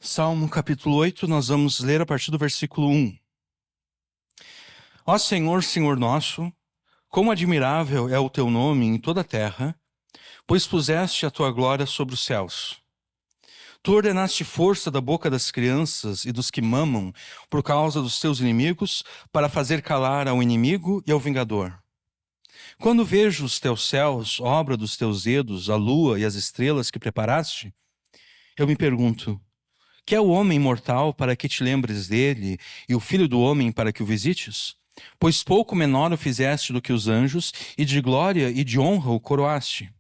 Salmo capítulo 8, nós vamos ler a partir do versículo 1. Ó Senhor, Senhor nosso, quão admirável é o teu nome em toda a terra, pois puseste a tua glória sobre os céus. Tu ordenaste força da boca das crianças e dos que mamam por causa dos teus inimigos, para fazer calar ao inimigo e ao vingador. Quando vejo os teus céus, obra dos teus dedos, a lua e as estrelas que preparaste, eu me pergunto: que é o homem mortal para que te lembres dele, e o filho do homem para que o visites? Pois pouco menor o fizeste do que os anjos, e de glória e de honra o coroaste.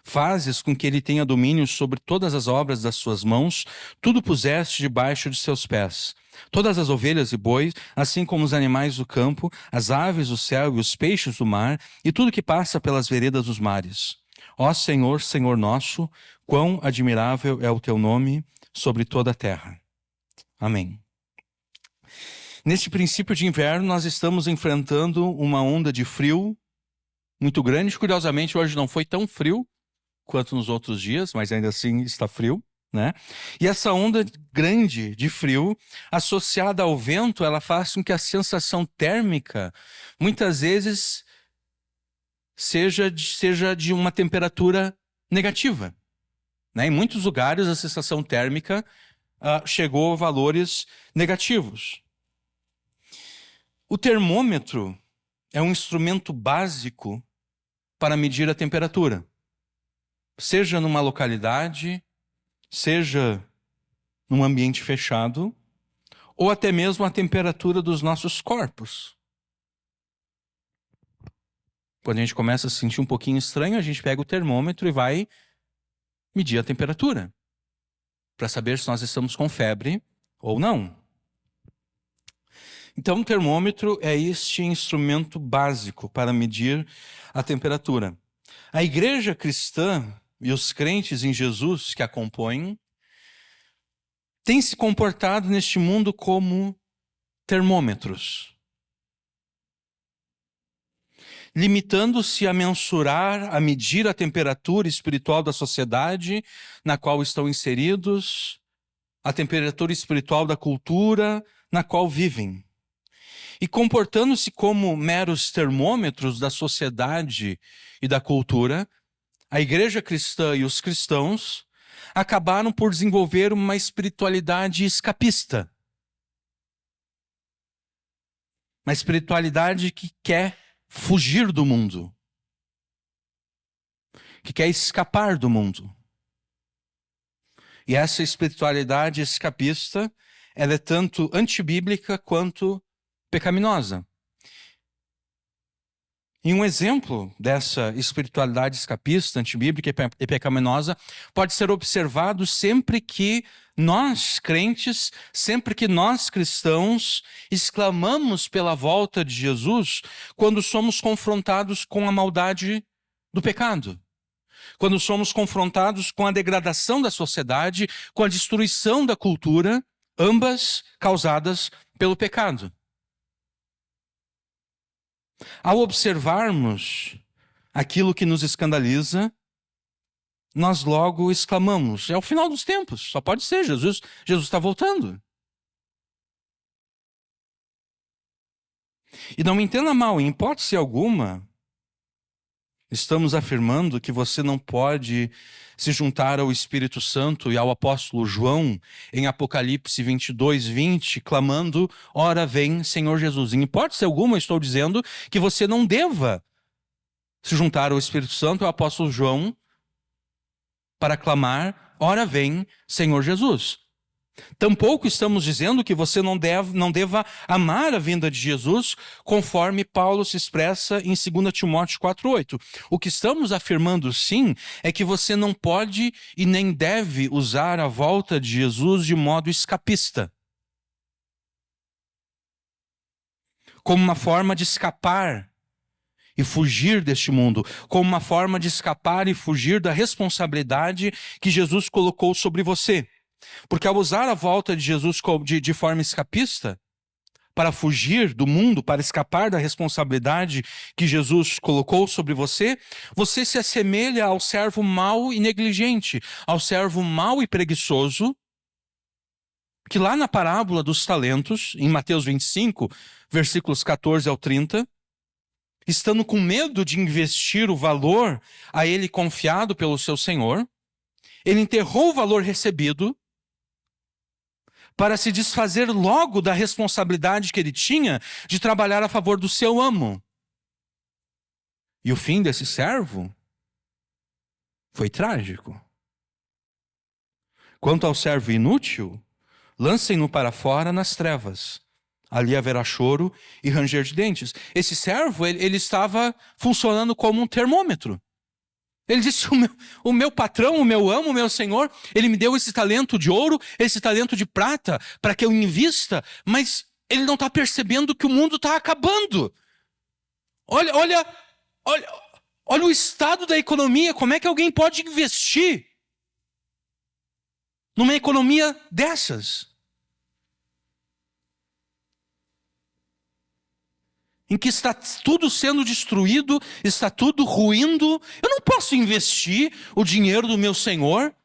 Fazes com que ele tenha domínio sobre todas as obras das suas mãos, tudo puseste debaixo de seus pés. Todas as ovelhas e bois, assim como os animais do campo, as aves do céu e os peixes do mar, e tudo que passa pelas veredas dos mares. Ó Senhor, Senhor nosso, quão admirável é o teu nome sobre toda a terra. Amém. Neste princípio de inverno, nós estamos enfrentando uma onda de frio muito grande. Curiosamente, hoje não foi tão frio quanto nos outros dias, mas ainda assim está frio, né? E essa onda grande de frio, associada ao vento, ela faz com que a sensação térmica, muitas vezes, seja de uma temperatura negativa. Em muitos lugares, a sensação térmica chegou a valores negativos. O termômetro é um instrumento básico para medir a temperatura. Seja numa localidade, seja num ambiente fechado, ou até mesmo a temperatura dos nossos corpos. Quando a gente começa a se sentir um pouquinho estranho, a gente pega o termômetro e vai medir a temperatura, para saber se nós estamos com febre ou não. Então, o termômetro é este instrumento básico para medir a temperatura. A igreja cristã e os crentes em Jesus que a compõem têm se comportado neste mundo como termômetros, limitando-se a mensurar, a medir a temperatura espiritual da sociedade na qual estão inseridos, a temperatura espiritual da cultura na qual vivem. E comportando-se como meros termômetros da sociedade e da cultura, a igreja cristã e os cristãos acabaram por desenvolver uma espiritualidade escapista. Uma espiritualidade que quer fugir do mundo, que quer escapar do mundo. E essa espiritualidade escapista, ela é tanto antibíblica quanto pecaminosa. E um exemplo dessa espiritualidade escapista, antibíblica e pecaminosa pode ser observado sempre que nós, crentes, sempre que nós, cristãos, exclamamos pela volta de Jesus quando somos confrontados com a maldade do pecado. Quando somos confrontados com a degradação da sociedade, com a destruição da cultura, ambas causadas pelo pecado. Ao observarmos aquilo que nos escandaliza, nós logo exclamamos: é o final dos tempos, só pode ser, Jesus está voltando. E não me entenda mal, em hipótese alguma, estamos afirmando que você não pode se juntar ao Espírito Santo e ao apóstolo João em Apocalipse 22:20, clamando: ora vem, Senhor Jesus. Em hipótese alguma, estou dizendo que você não deva se juntar ao Espírito Santo e ao apóstolo João para clamar: ora vem, Senhor Jesus. Tampouco estamos dizendo que você não deva amar a vinda de Jesus, conforme Paulo se expressa em 2 Timóteo 4:8. O que estamos afirmando, sim, é que você não pode e nem deve usar a volta de Jesus de modo escapista, como uma forma de escapar e fugir deste mundo, como uma forma de escapar e fugir da responsabilidade que Jesus colocou sobre você. Porque ao usar a volta de Jesus de forma escapista, para fugir do mundo, para escapar da responsabilidade que Jesus colocou sobre você, você se assemelha ao servo mau e negligente, ao servo mau e preguiçoso, Porque lá na parábola dos talentos, em Mateus 25, versículos 14 ao 30, estando com medo de investir o valor a ele confiado pelo seu senhor, ele enterrou o valor recebido para se desfazer logo da responsabilidade que ele tinha de trabalhar a favor do seu amo. E o fim desse servo foi trágico. Quanto ao servo inútil, lancem-no para fora nas trevas. Ali haverá choro e ranger de dentes. Esse servo, ele estava funcionando como um termômetro. Ele disse, o meu patrão, o meu amo, o meu senhor, ele me deu esse talento de ouro, esse talento de prata, para que eu invista, mas ele não está percebendo que o mundo está acabando. Olha o estado da economia, como é que alguém pode investir numa economia dessas? Em que está tudo sendo destruído, está tudo ruindo. Eu não posso investir o dinheiro do meu senhor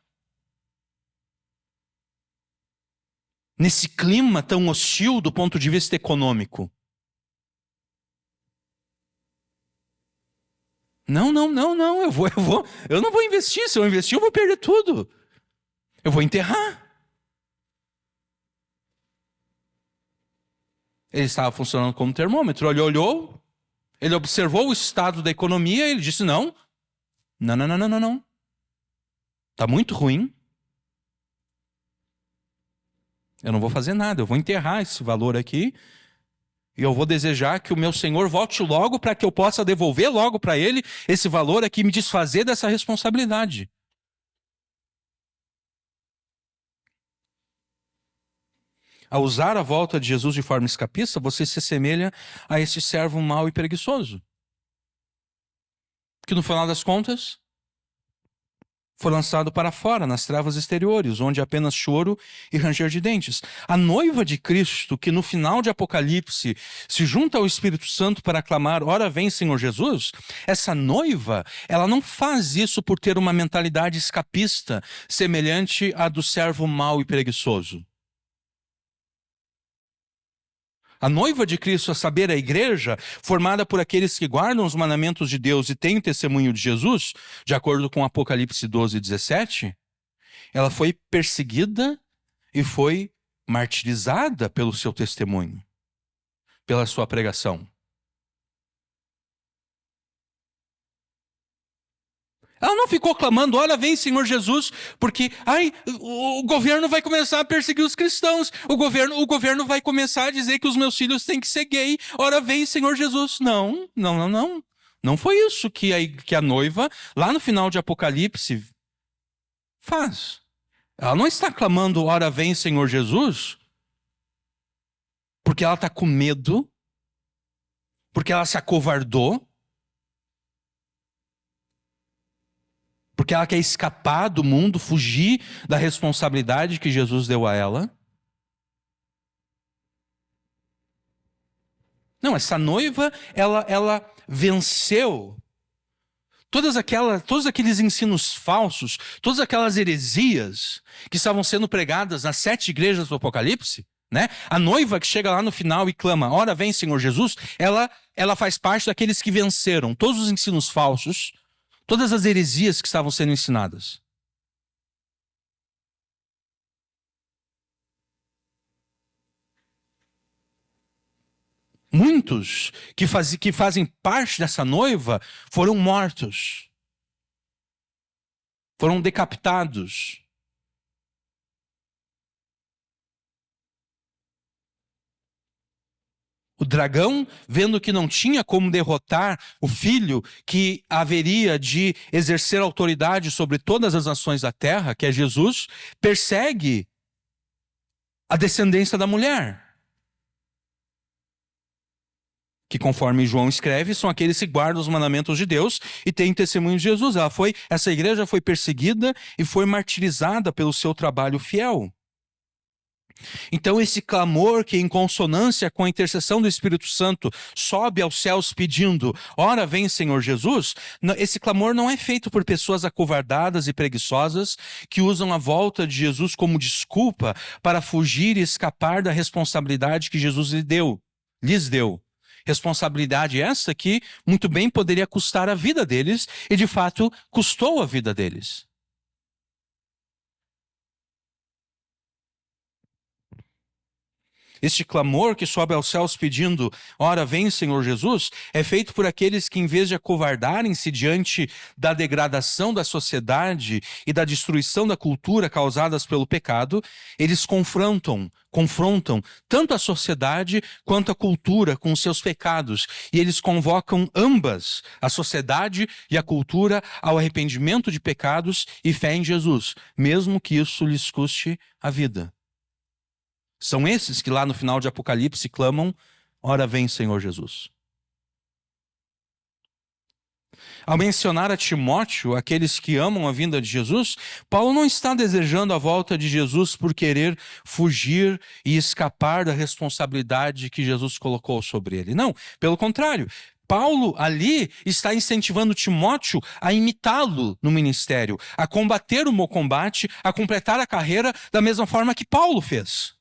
nesse clima tão hostil do ponto de vista econômico. Não, eu não vou investir. Se eu investir, eu vou perder tudo. Eu vou enterrar. Ele estava funcionando como termômetro. Ele olhou, ele observou o estado da economia e ele disse, não. Está muito ruim. Eu não vou fazer nada, eu vou enterrar esse valor aqui e eu vou desejar que o meu senhor volte logo para que eu possa devolver logo para ele esse valor aqui e me desfazer dessa responsabilidade. Ao usar a volta de Jesus de forma escapista, você se assemelha a esse servo mau e preguiçoso. Que no final das contas, foi lançado para fora, nas trevas exteriores, onde apenas choro e ranger de dentes. A noiva de Cristo, que no final de Apocalipse se junta ao Espírito Santo para clamar, ora vem Senhor Jesus, essa noiva, ela não faz isso por ter uma mentalidade escapista, semelhante à do servo mau e preguiçoso. A noiva de Cristo, a saber, a igreja, formada por aqueles que guardam os mandamentos de Deus e têm o testemunho de Jesus, de acordo com Apocalipse 12, 17, ela foi perseguida e foi martirizada pelo seu testemunho, pela sua pregação. Ela não ficou clamando, olha, vem Senhor Jesus, porque o governo vai começar a perseguir os cristãos, o governo vai começar a dizer que os meus filhos têm que ser gay, ora vem Senhor Jesus. Não. Não foi isso que a noiva, lá no final de Apocalipse, faz. Ela não está clamando, ora vem Senhor Jesus, porque ela está com medo, porque ela se acovardou, porque ela quer escapar do mundo, fugir da responsabilidade que Jesus deu a ela. Não, essa noiva, ela venceu todos aqueles ensinos falsos, todas aquelas heresias que estavam sendo pregadas nas 7 igrejas do Apocalipse, né? A noiva que chega lá no final e clama, ora vem Senhor Jesus, ela faz parte daqueles que venceram todos os ensinos falsos, todas as heresias que estavam sendo ensinadas. Muitos que fazem parte dessa noiva foram mortos. Foram decapitados. O dragão, vendo que não tinha como derrotar o filho que haveria de exercer autoridade sobre todas as nações da terra, que é Jesus, persegue a descendência da mulher. Que, conforme João escreve, são aqueles que guardam os mandamentos de Deus e têm testemunho de Jesus. Essa igreja foi perseguida e foi martirizada pelo seu trabalho fiel. Então esse clamor que em consonância com a intercessão do Espírito Santo sobe aos céus pedindo, ora vem Senhor Jesus, esse clamor não é feito por pessoas acovardadas e preguiçosas que usam a volta de Jesus como desculpa para fugir e escapar da responsabilidade que Jesus lhes deu. Responsabilidade essa que muito bem poderia custar a vida deles e de fato custou a vida deles. Este clamor que sobe aos céus pedindo, ora vem Senhor Jesus, é feito por aqueles que em vez de acovardarem-se diante da degradação da sociedade e da destruição da cultura causadas pelo pecado, eles confrontam tanto a sociedade quanto a cultura com os seus pecados, e eles convocam ambas, a sociedade e a cultura, ao arrependimento de pecados e fé em Jesus, mesmo que isso lhes custe a vida. São esses que lá no final de Apocalipse clamam, ora vem Senhor Jesus. Ao mencionar a Timóteo, aqueles que amam a vinda de Jesus, Paulo não está desejando a volta de Jesus por querer fugir e escapar da responsabilidade que Jesus colocou sobre ele. Não, pelo contrário. Paulo ali está incentivando Timóteo a imitá-lo no ministério, a combater o bom combate, a completar a carreira da mesma forma que Paulo fez.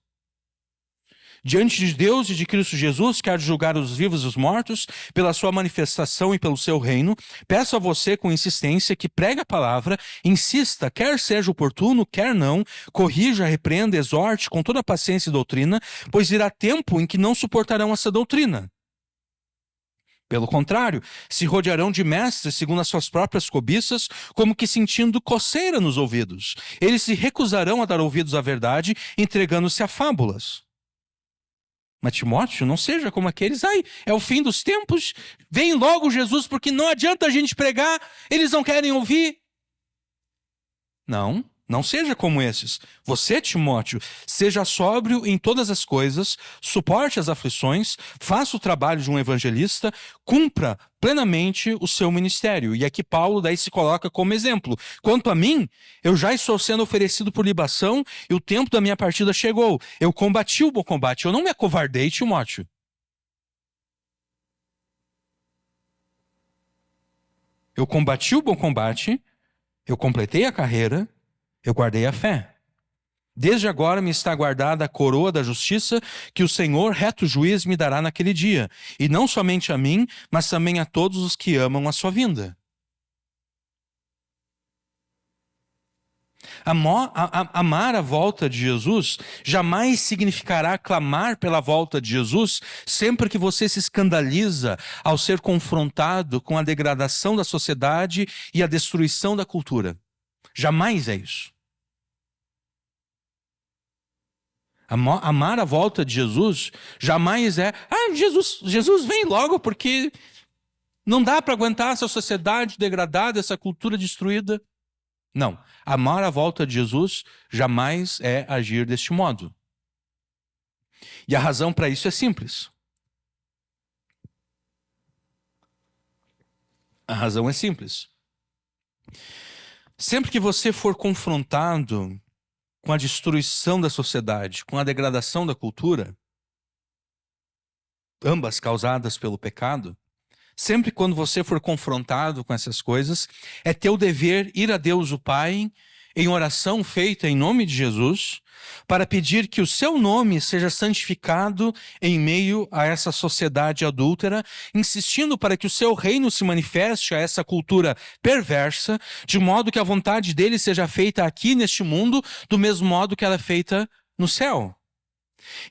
Diante de Deus e de Cristo Jesus, que há de julgar os vivos e os mortos, pela sua manifestação e pelo seu reino, peço a você com insistência que pregue a palavra, insista, quer seja oportuno, quer não, corrija, repreenda, exorte com toda paciência e doutrina, pois virá tempo em que não suportarão essa doutrina. Pelo contrário, se rodearão de mestres segundo as suas próprias cobiças, como que sentindo coceira nos ouvidos. Eles se recusarão a dar ouvidos à verdade, entregando-se a fábulas. Mas Timóteo, não seja como aqueles, é o fim dos tempos, vem logo Jesus, porque não adianta a gente pregar, eles não querem ouvir. Não seja como esses. Você, Timóteo, seja sóbrio em todas as coisas, suporte as aflições, faça o trabalho de um evangelista, cumpra plenamente o seu ministério. E aqui Paulo daí se coloca como exemplo. Quanto a mim, eu já estou sendo oferecido por libação e o tempo da minha partida chegou. Eu combati o bom combate, eu não me acovardei, Timóteo. Eu combati o bom combate, eu completei a carreira, eu guardei a fé. Desde agora me está guardada a coroa da justiça que o Senhor, reto juiz, me dará naquele dia. E não somente a mim, mas também a todos os que amam a sua vinda. Amar a volta de Jesus jamais significará clamar pela volta de Jesus sempre que você se escandaliza ao ser confrontado com a degradação da sociedade e a destruição da cultura. Jamais é isso. Amar a volta de Jesus jamais é, Jesus vem logo porque não dá para aguentar essa sociedade degradada, essa cultura destruída. Não, amar a volta de Jesus jamais é agir deste modo. E a razão para isso é simples. A razão é simples. Sempre que você for confrontado com a destruição da sociedade, com a degradação da cultura, ambas causadas pelo pecado, sempre quando você for confrontado com essas coisas, é teu dever ir a Deus o Pai, em oração feita em nome de Jesus, para pedir que o seu nome seja santificado em meio a essa sociedade adúltera, insistindo para que o seu reino se manifeste a essa cultura perversa, de modo que a vontade dele seja feita aqui neste mundo, do mesmo modo que ela é feita no céu.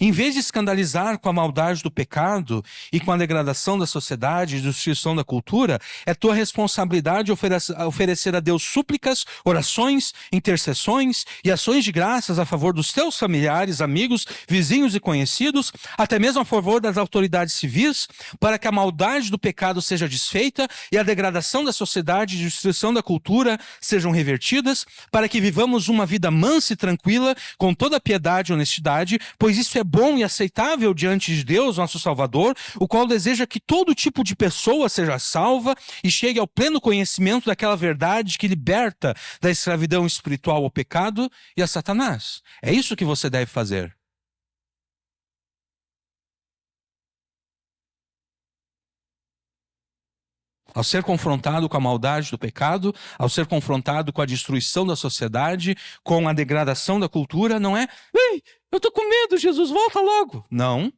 Em vez de escandalizar com a maldade do pecado e com a degradação da sociedade e destruição da cultura, é tua responsabilidade oferecer a Deus súplicas, orações, intercessões e ações de graças a favor dos teus familiares, amigos, vizinhos e conhecidos, até mesmo a favor das autoridades civis, para que a maldade do pecado seja desfeita e a degradação da sociedade e destruição da cultura sejam revertidas, para que vivamos uma vida mansa e tranquila, com toda piedade e honestidade, pois isso é bom e aceitável diante de Deus, nosso Salvador, o qual deseja que todo tipo de pessoa seja salva e chegue ao pleno conhecimento daquela verdade que liberta da escravidão espiritual ao pecado e a Satanás. É isso que você deve fazer. ao ser confrontado com a maldade do pecado, ao ser confrontado com a destruição da sociedade, com a degradação da cultura, não é, ei, eu estou com medo, Jesus, volta logo. Não.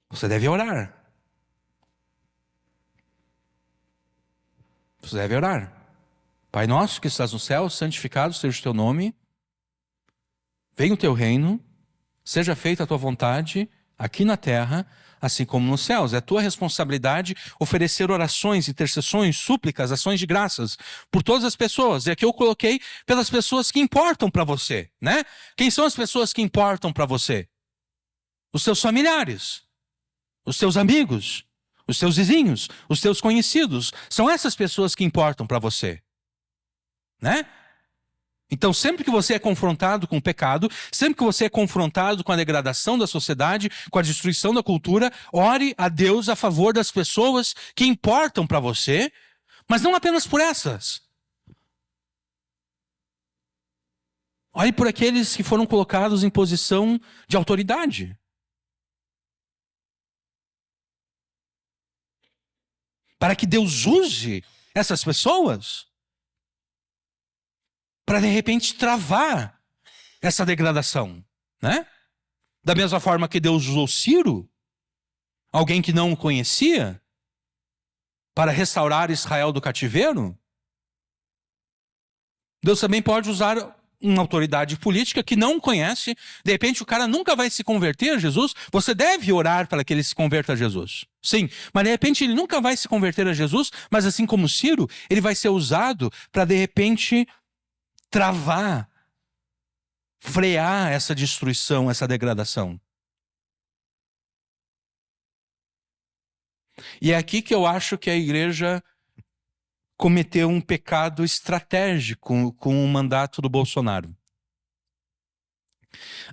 Você deve orar. Você deve orar. Pai nosso que estás no céu, santificado seja o teu nome. Venha o teu reino. Seja feita a tua vontade, aqui na terra, assim como nos céus. É a tua responsabilidade oferecer orações, intercessões, súplicas, ações de graças por todas as pessoas. E aqui eu coloquei pelas pessoas que importam para você, né? Quem são as pessoas que importam para você? Os seus familiares, os seus amigos, os seus vizinhos, os seus conhecidos. São essas pessoas que importam para você, né? Então, sempre que você é confrontado com o pecado, sempre que você é confrontado com a degradação da sociedade, com a destruição da cultura, ore a Deus a favor das pessoas que importam para você, mas não apenas por essas. Ore por aqueles que foram colocados em posição de autoridade. Para que Deus use essas pessoas para de repente travar essa degradação, né? Da mesma forma que Deus usou Ciro, alguém que não o conhecia, para restaurar Israel do cativeiro, Deus também pode usar uma autoridade política que não conhece, de repente o cara nunca vai se converter a Jesus, você deve orar para que ele se converta a Jesus. Sim, mas de repente ele nunca vai se converter a Jesus, mas assim como Ciro, ele vai ser usado para de repente travar, frear essa destruição, essa degradação. E é aqui que eu acho que a igreja cometeu um pecado estratégico com o mandato do Bolsonaro.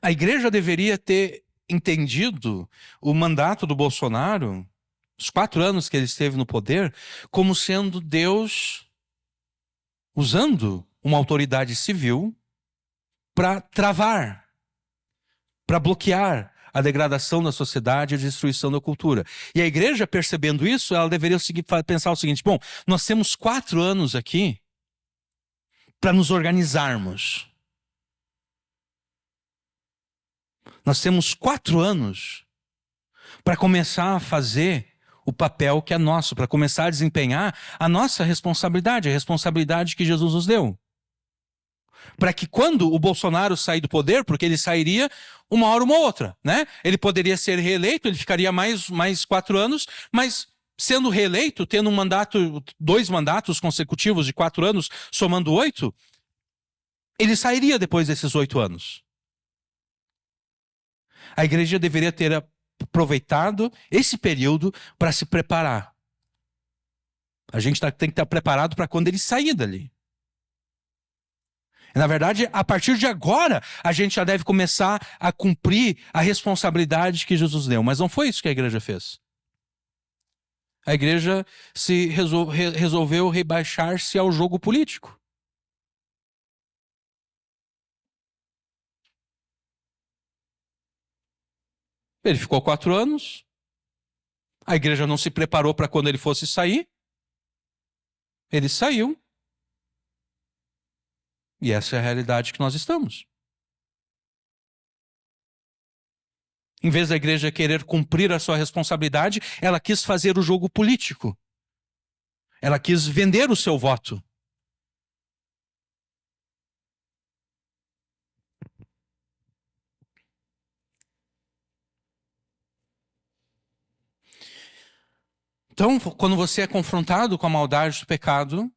A igreja deveria ter entendido o mandato do Bolsonaro, os 4 anos que ele esteve no poder, como sendo Deus usando uma autoridade civil para travar, para bloquear a degradação da sociedade e a destruição da cultura. E a igreja, percebendo isso, ela deveria pensar o seguinte: bom, nós temos 4 anos aqui para nos organizarmos. Nós temos 4 anos para começar a fazer o papel que é nosso, para começar a desempenhar a nossa responsabilidade, a responsabilidade que Jesus nos deu. Para que quando o Bolsonaro sair do poder, porque ele sairia uma hora uma outra, né? Ele poderia ser reeleito, ele ficaria mais 4 anos, mas sendo reeleito, tendo 2 mandatos consecutivos de 4 anos, somando 8, ele sairia depois desses 8 anos. A igreja deveria ter aproveitado esse período para se preparar. A gente tem que estar preparado para quando ele sair dali. Na verdade, a partir de agora, a gente já deve começar a cumprir a responsabilidade que Jesus deu. Mas não foi isso que a igreja fez. A igreja resolveu rebaixar-se ao jogo político. Ele ficou 4 anos. A igreja não se preparou para quando ele fosse sair. Ele saiu. E essa é a realidade que nós estamos. Em vez da igreja querer cumprir a sua responsabilidade, ela quis fazer o jogo político. Ela quis vender o seu voto. Então, quando você é confrontado com a maldade do pecado,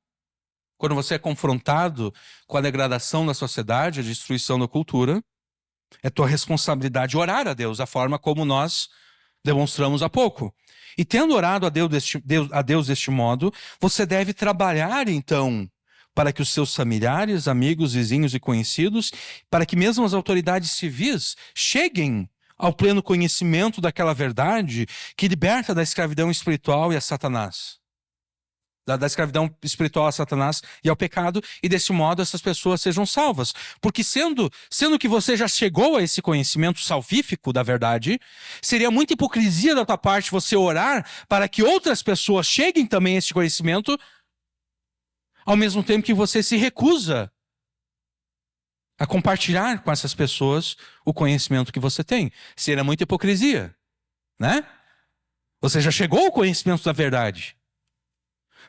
quando você é confrontado com a degradação da sociedade, a destruição da cultura, é tua responsabilidade orar a Deus, da forma como nós demonstramos há pouco. E tendo orado a Deus deste modo, você deve trabalhar, então, para que os seus familiares, amigos, vizinhos e conhecidos, para que mesmo as autoridades civis cheguem ao pleno conhecimento daquela verdade que liberta da escravidão espiritual e a Satanás. da escravidão espiritual a Satanás e ao pecado, e desse modo essas pessoas sejam salvas. Porque sendo que você já chegou a esse conhecimento salvífico da verdade, seria muita hipocrisia da tua parte você orar para que outras pessoas cheguem também a esse conhecimento, ao mesmo tempo que você se recusa a compartilhar com essas pessoas o conhecimento que você tem. Seria muita hipocrisia, né? Você já chegou ao conhecimento da verdade.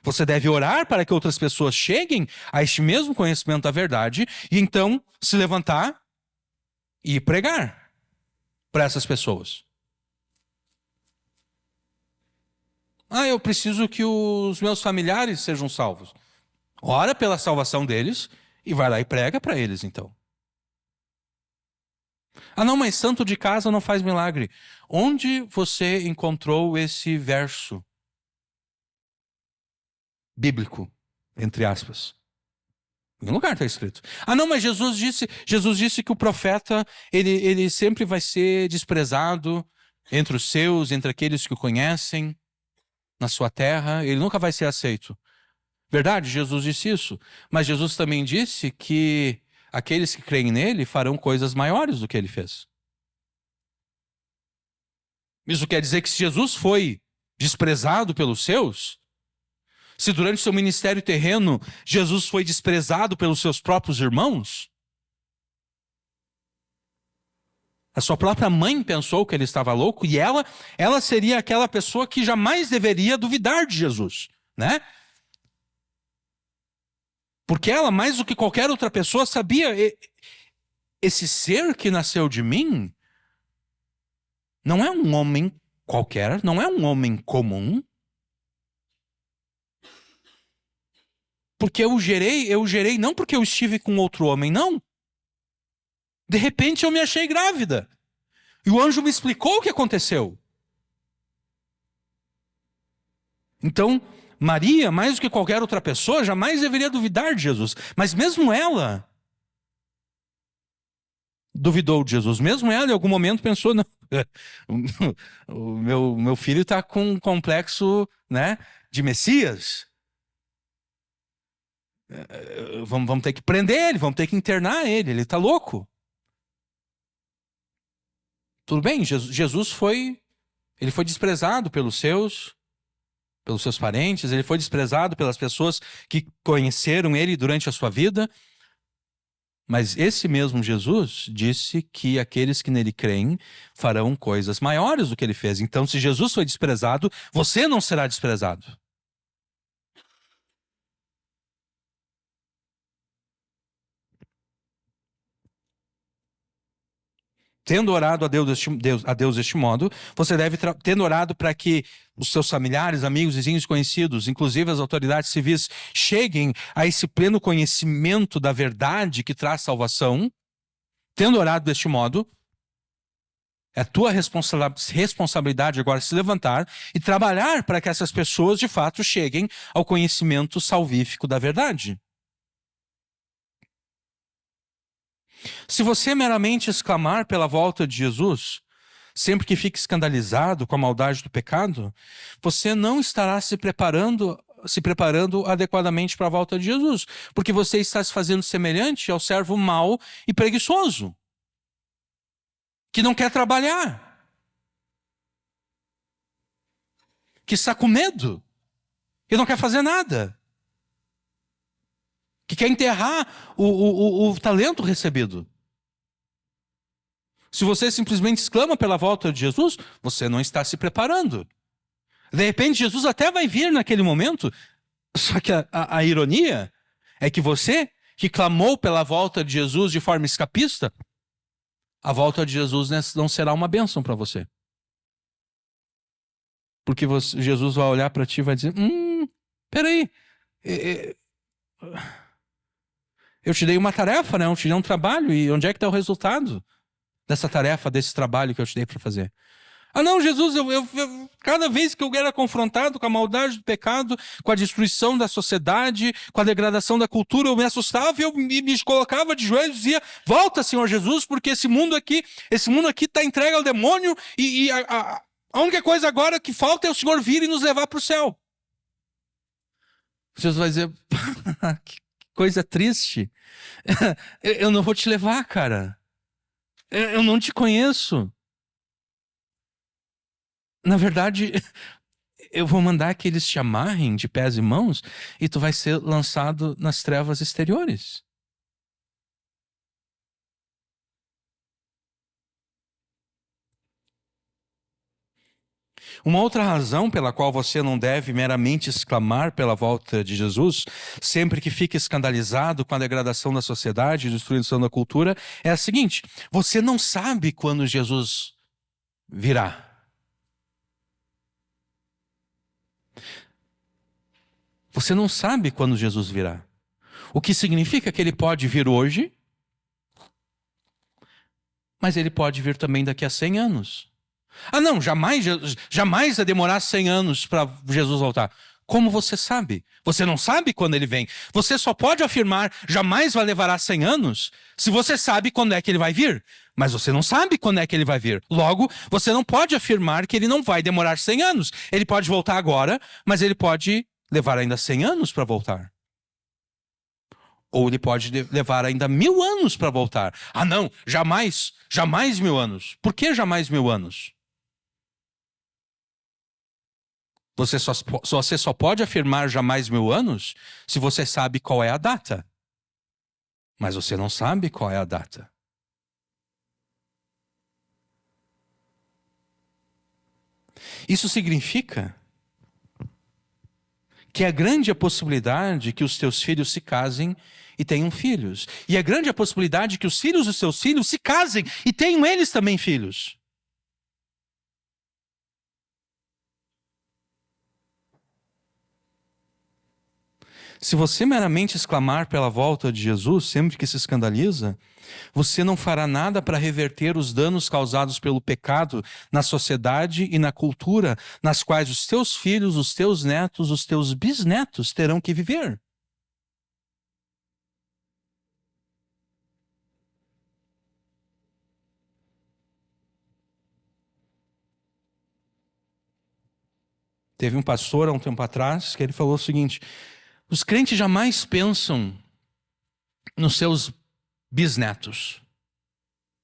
Você deve orar para que outras pessoas cheguem a este mesmo conhecimento da verdade e então se levantar e pregar para essas pessoas. Eu preciso que os meus familiares sejam salvos. Ora pela salvação deles e vai lá e prega para eles então. Não, mas santo de casa não faz milagre. Onde você encontrou esse verso bíblico, entre aspas? Em um lugar está escrito. Não, mas Jesus disse que o profeta, ele sempre vai ser desprezado entre os seus, entre aqueles que o conhecem, na sua terra, ele nunca vai ser aceito. Verdade, Jesus disse isso. Mas Jesus também disse que aqueles que creem nele farão coisas maiores do que ele fez. Isso quer dizer que se Jesus foi desprezado pelos seus, se durante seu ministério terreno Jesus foi desprezado pelos seus próprios irmãos, a sua própria mãe pensou que ele estava louco e ela seria aquela pessoa que jamais deveria duvidar de Jesus, né? Porque ela, mais do que qualquer outra pessoa, sabia: esse ser que nasceu de mim não é um homem qualquer, não é um homem comum. Porque eu gerei não porque eu estive com outro homem, não. De repente eu me achei grávida. E o anjo me explicou o que aconteceu. Então, Maria, mais do que qualquer outra pessoa, jamais deveria duvidar de Jesus. Mas mesmo ela duvidou de Jesus. Mesmo ela, em algum momento, pensou: não, o meu filho está com um complexo, né, de Messias. Vamos ter que prender ele, vamos ter que internar ele está louco. Tudo bem, Jesus foi desprezado pelos seus parentes, ele foi desprezado pelas pessoas que conheceram ele durante a sua vida, mas esse mesmo Jesus disse que aqueles que nele creem farão coisas maiores do que ele fez. Então, se Jesus foi desprezado, você não será desprezado. Tendo orado a Deus deste modo, você deve, tendo orado para que os seus familiares, amigos, vizinhos, conhecidos, inclusive as autoridades civis, cheguem a esse pleno conhecimento da verdade que traz salvação. Tendo orado deste modo, é tua responsabilidade agora se levantar e trabalhar para que essas pessoas de fato cheguem ao conhecimento salvífico da verdade. Se você meramente exclamar pela volta de Jesus, sempre que fique escandalizado com a maldade do pecado, você não estará se preparando adequadamente para a volta de Jesus, porque você está se fazendo semelhante ao servo mau e preguiçoso, que não quer trabalhar, que está com medo, que não quer fazer nada, que quer enterrar o talento recebido. Se você simplesmente exclama pela volta de Jesus, você não está se preparando. De repente, Jesus até vai vir naquele momento, só que a ironia é que você, que clamou pela volta de Jesus de forma escapista, a volta de Jesus não será uma bênção para você. Porque Jesus vai olhar para ti e vai dizer: peraí, eu te dei uma tarefa, né? Eu te dei um trabalho, e onde é que está o resultado dessa tarefa, desse trabalho que eu te dei para fazer? Não, Jesus, cada vez que eu era confrontado com a maldade do pecado, com a destruição da sociedade, com a degradação da cultura, eu me assustava e eu me colocava de joelhos e dizia: volta, Senhor Jesus, porque esse mundo aqui está entregue ao demônio e a única coisa agora que falta é o Senhor vir e nos levar para o céu. Jesus vai dizer, que coisa triste. Eu não vou te levar, cara. Eu não te conheço. Na verdade, eu vou mandar que eles te amarrem de pés e mãos e tu vai ser lançado nas trevas exteriores. Uma outra razão pela qual você não deve meramente exclamar pela volta de Jesus, sempre que fica escandalizado com a degradação da sociedade e destruição da cultura, é a seguinte: você não sabe quando Jesus virá. Você não sabe quando Jesus virá. O que significa que ele pode vir hoje, mas ele pode vir também daqui a 100 anos. Ah, não, jamais vai demorar 100 anos para Jesus voltar. Como você sabe? Você não sabe quando ele vem. Você só pode afirmar jamais vai levar 100 anos se você sabe quando é que ele vai vir. Mas você não sabe quando é que ele vai vir. Logo, você não pode afirmar que ele não vai demorar 100 anos. Ele pode voltar agora, mas ele pode levar ainda 100 anos para voltar. Ou ele pode levar ainda 1000 anos para voltar. Ah, não, jamais 1000 anos. Por que jamais 1000 anos? Você só pode afirmar jamais 1000 anos se você sabe qual é a data. Mas você não sabe qual é a data. Isso significa que é grande a possibilidade que os teus filhos se casem e tenham filhos. E é grande a possibilidade que os filhos dos seus filhos se casem e tenham eles também filhos. Se você meramente exclamar pela volta de Jesus sempre que se escandaliza, você não fará nada para reverter os danos causados pelo pecado na sociedade e na cultura, nas quais os teus filhos, os teus netos, os teus bisnetos terão que viver. Teve um pastor há um tempo atrás que ele falou o seguinte: os crentes jamais pensam nos seus bisnetos,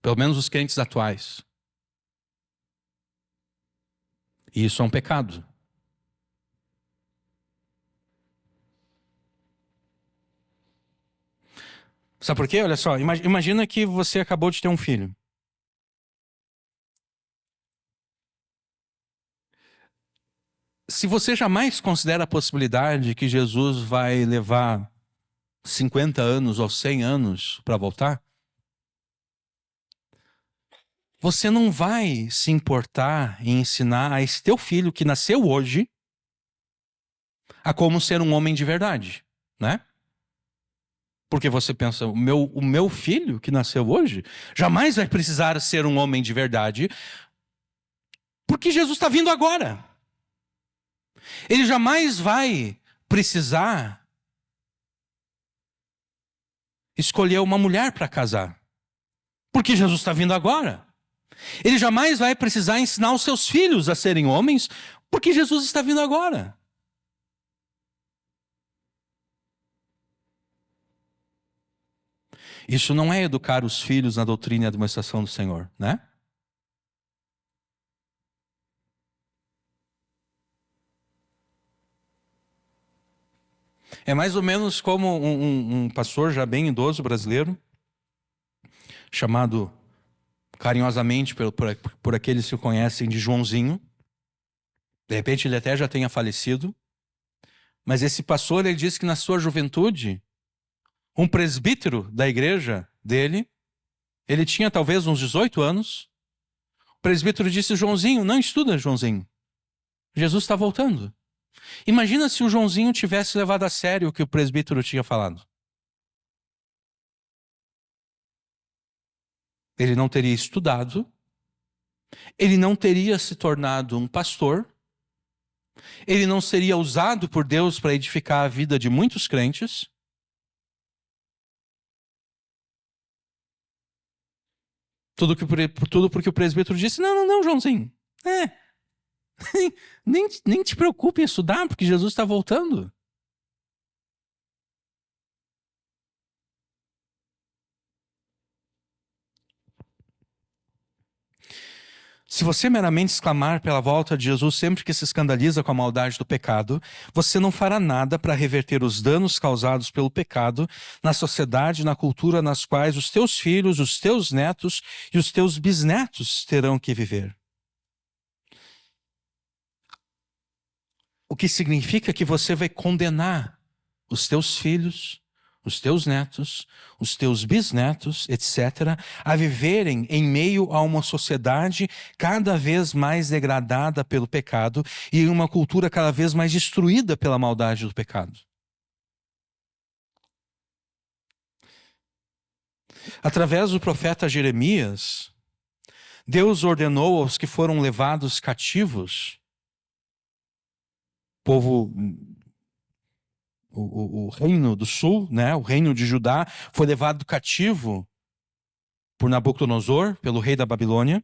pelo menos os crentes atuais. E isso é um pecado. Sabe por quê? Olha só, imagina que você acabou de ter um filho. Se você jamais considera a possibilidade que Jesus vai levar 50 anos ou 100 anos para voltar, você não vai se importar em ensinar a esse teu filho que nasceu hoje a como ser um homem de verdade, né? Porque você pensa, o meu filho que nasceu hoje jamais vai precisar ser um homem de verdade, porque Jesus está vindo agora. Ele jamais vai precisar escolher uma mulher para casar, porque Jesus está vindo agora. Ele jamais vai precisar ensinar os seus filhos a serem homens, porque Jesus está vindo agora. Isso não é educar os filhos na doutrina e administração do Senhor, né? É mais ou menos como um pastor já bem idoso brasileiro, chamado carinhosamente por aqueles que o conhecem de Joãozinho. De repente ele até já tenha falecido. Mas esse pastor, ele disse que na sua juventude, um presbítero da igreja dele, ele tinha talvez uns 18 anos. O presbítero disse: Joãozinho, não estuda, Joãozinho. Jesus está voltando. Imagina se o Joãozinho tivesse levado a sério o que o presbítero tinha falado. Ele não teria estudado, ele não teria se tornado um pastor, ele não seria usado por Deus para edificar a vida de muitos crentes. Tudo porque o presbítero disse: não, Joãozinho. Nem te preocupe em estudar, porque Jesus está voltando. Se você meramente exclamar pela volta de Jesus sempre que se escandaliza com a maldade do pecado, você não fará nada para reverter os danos causados pelo pecado na sociedade e na cultura nas quais os teus filhos, os teus netos e os teus bisnetos terão que viver. O que significa que você vai condenar os teus filhos, os teus netos, os teus bisnetos, etc., a viverem em meio a uma sociedade cada vez mais degradada pelo pecado e em uma cultura cada vez mais destruída pela maldade do pecado. Através do profeta Jeremias, Deus ordenou aos que foram levados cativos, povo, o reino do sul, né, o reino de Judá, foi levado cativo por Nabucodonosor, pelo rei da Babilônia.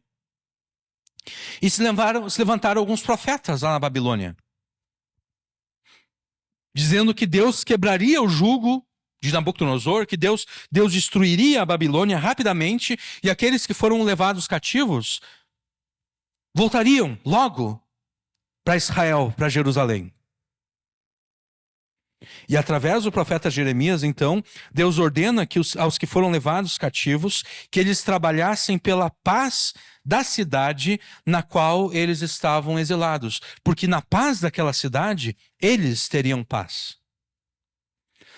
E se levantaram alguns profetas lá na Babilônia, dizendo que Deus quebraria o jugo de Nabucodonosor, que Deus destruiria a Babilônia rapidamente, e aqueles que foram levados cativos voltariam logo para Israel, para Jerusalém. E através do profeta Jeremias, então, Deus ordena que aos que foram levados cativos, que eles trabalhassem pela paz da cidade na qual eles estavam exilados, porque na paz daquela cidade, eles teriam paz.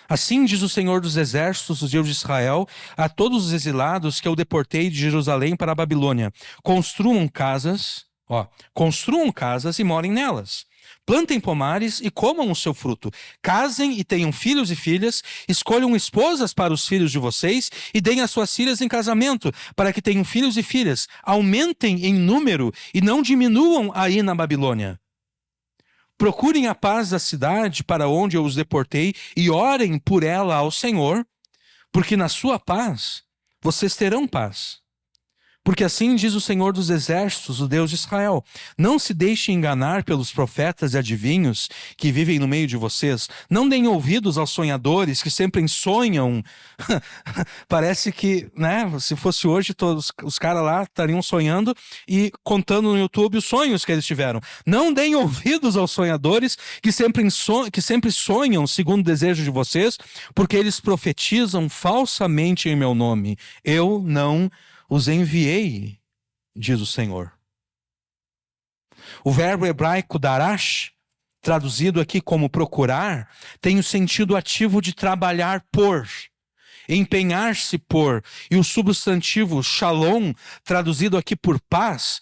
Assim diz o Senhor dos Exércitos, o Deus de Israel, a todos os exilados que eu deportei de Jerusalém para a Babilônia: construam casas e morem nelas. Plantem pomares e comam o seu fruto. Casem e tenham filhos e filhas. Escolham esposas para os filhos de vocês e deem as suas filhas em casamento, para que tenham filhos e filhas. Aumentem em número e não diminuam aí na Babilônia. Procurem a paz da cidade para onde eu os deportei e orem por ela ao Senhor, porque na sua paz vocês terão paz. Porque assim diz o Senhor dos Exércitos, o Deus de Israel: não se deixem enganar pelos profetas e adivinhos que vivem no meio de vocês. Não deem ouvidos aos sonhadores que sempre sonham. Parece que, né, se fosse hoje, todos os caras lá estariam sonhando e contando no YouTube os sonhos que eles tiveram. Não deem ouvidos aos sonhadores que sempre sonham segundo o desejo de vocês, porque eles profetizam falsamente em meu nome. Eu não os enviei, diz o Senhor. O verbo hebraico darash, traduzido aqui como procurar, tem o sentido ativo de trabalhar por, empenhar-se por. E o substantivo shalom, traduzido aqui por paz,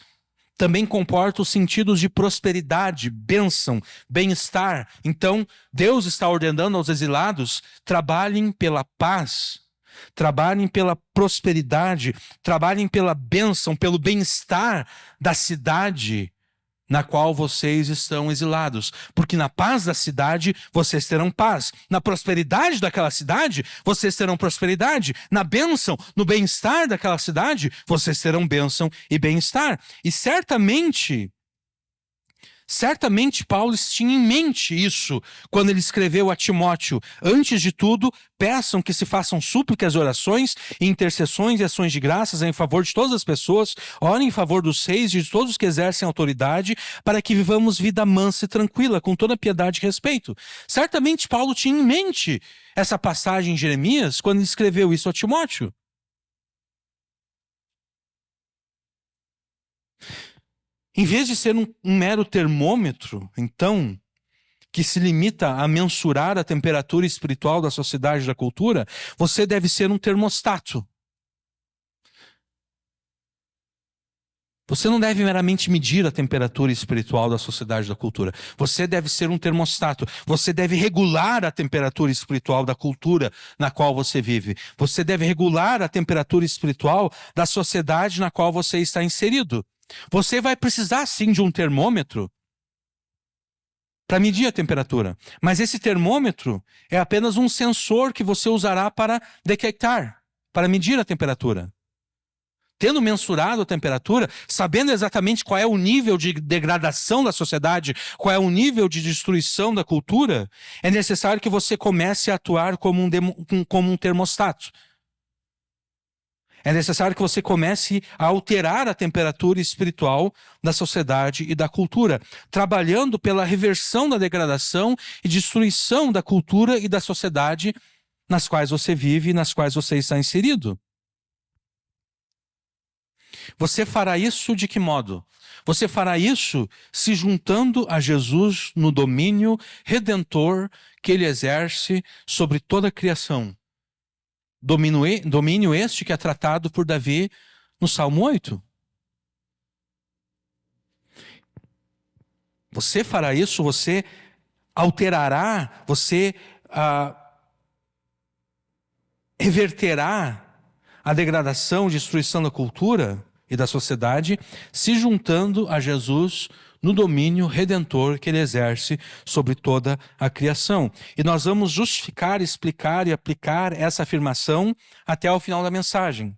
também comporta os sentidos de prosperidade, bênção, bem-estar. Então, Deus está ordenando aos exilados: trabalhem pela paz, trabalhem pela prosperidade, trabalhem pela bênção, pelo bem-estar da cidade na qual vocês estão exilados. Porque na paz da cidade, vocês terão paz. Na prosperidade daquela cidade, vocês terão prosperidade. Na bênção, no bem-estar daquela cidade, vocês terão bênção e bem-estar. E certamente Paulo tinha em mente isso quando ele escreveu a Timóteo: antes de tudo, peçam que se façam súplicas, orações, intercessões e ações de graças em favor de todas as pessoas, orem em favor dos reis e de todos os que exercem autoridade, para que vivamos vida mansa e tranquila, com toda piedade e respeito. Certamente Paulo tinha em mente essa passagem em Jeremias quando ele escreveu isso a Timóteo. Em vez de ser um mero termômetro, então, que se limita a mensurar a temperatura espiritual da sociedade e da cultura, você deve ser um termostato. Você não deve meramente medir a temperatura espiritual da sociedade e da cultura. Você deve ser um termostato. Você deve regular a temperatura espiritual da cultura na qual você vive. Você deve regular a temperatura espiritual da sociedade na qual você está inserido. Você vai precisar sim de um termômetro para medir a temperatura. Mas esse termômetro é apenas um sensor que você usará para detectar, para medir a temperatura. Tendo mensurado a temperatura, sabendo exatamente qual é o nível de degradação da sociedade, qual é o nível de destruição da cultura, é necessário que você comece a atuar como um termostato. É necessário que você comece a alterar a temperatura espiritual da sociedade e da cultura, trabalhando pela reversão da degradação e destruição da cultura e da sociedade nas quais você vive e nas quais você está inserido. Você fará isso de que modo? Você fará isso se juntando a Jesus no domínio redentor que ele exerce sobre toda a criação. Domínio este que é tratado por Davi no Salmo 8. Você fará isso, você alterará, você reverterá a degradação, destruição da cultura e da sociedade, se juntando a Jesus no domínio redentor que ele exerce sobre toda a criação. E nós vamos justificar, explicar e aplicar essa afirmação até ao final da mensagem.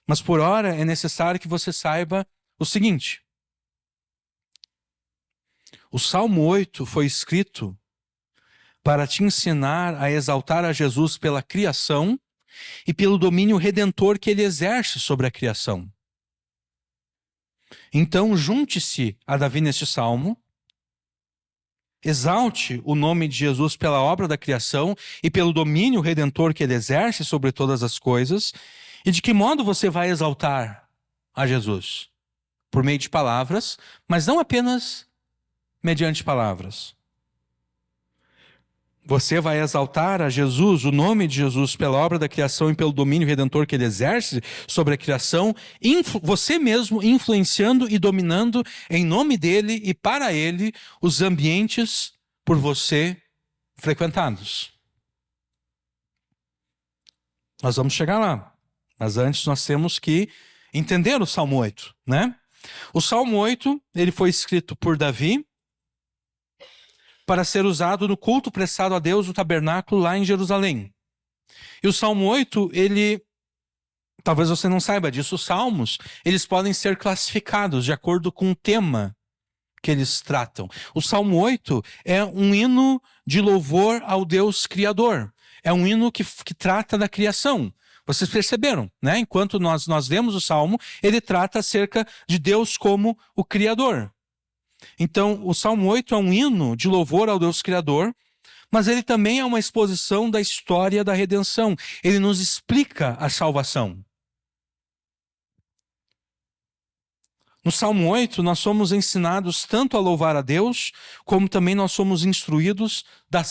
Mas por hora é necessário que você saiba o seguinte: o Salmo 8 foi escrito para te ensinar a exaltar a Jesus pela criação e pelo domínio redentor que ele exerce sobre a criação. Então, junte-se a Davi neste salmo, exalte o nome de Jesus pela obra da criação e pelo domínio redentor que ele exerce sobre todas as coisas. E de que modo você vai exaltar a Jesus? Por meio de palavras, mas não apenas mediante palavras. Você vai exaltar a Jesus, o nome de Jesus, pela obra da criação e pelo domínio redentor que ele exerce sobre a criação, você mesmo influenciando e dominando em nome dele e para ele os ambientes por você frequentados. Nós vamos chegar lá, mas antes nós temos que entender o Salmo 8, né? O Salmo 8, ele foi escrito por Davi para ser usado no culto prestado a Deus no tabernáculo lá em Jerusalém. E o Salmo 8, talvez você não saiba disso, os salmos, eles podem ser classificados de acordo com o tema que eles tratam. O Salmo 8 é um hino de louvor ao Deus Criador. É um hino que trata da criação. Vocês perceberam, né? Enquanto nós lemos o Salmo, ele trata acerca de Deus como o Criador. Então, o Salmo 8 é um hino de louvor ao Deus Criador, mas ele também é uma exposição da história da redenção. Ele nos explica a salvação. No Salmo 8, nós somos ensinados tanto a louvar a Deus, como também nós somos instruídos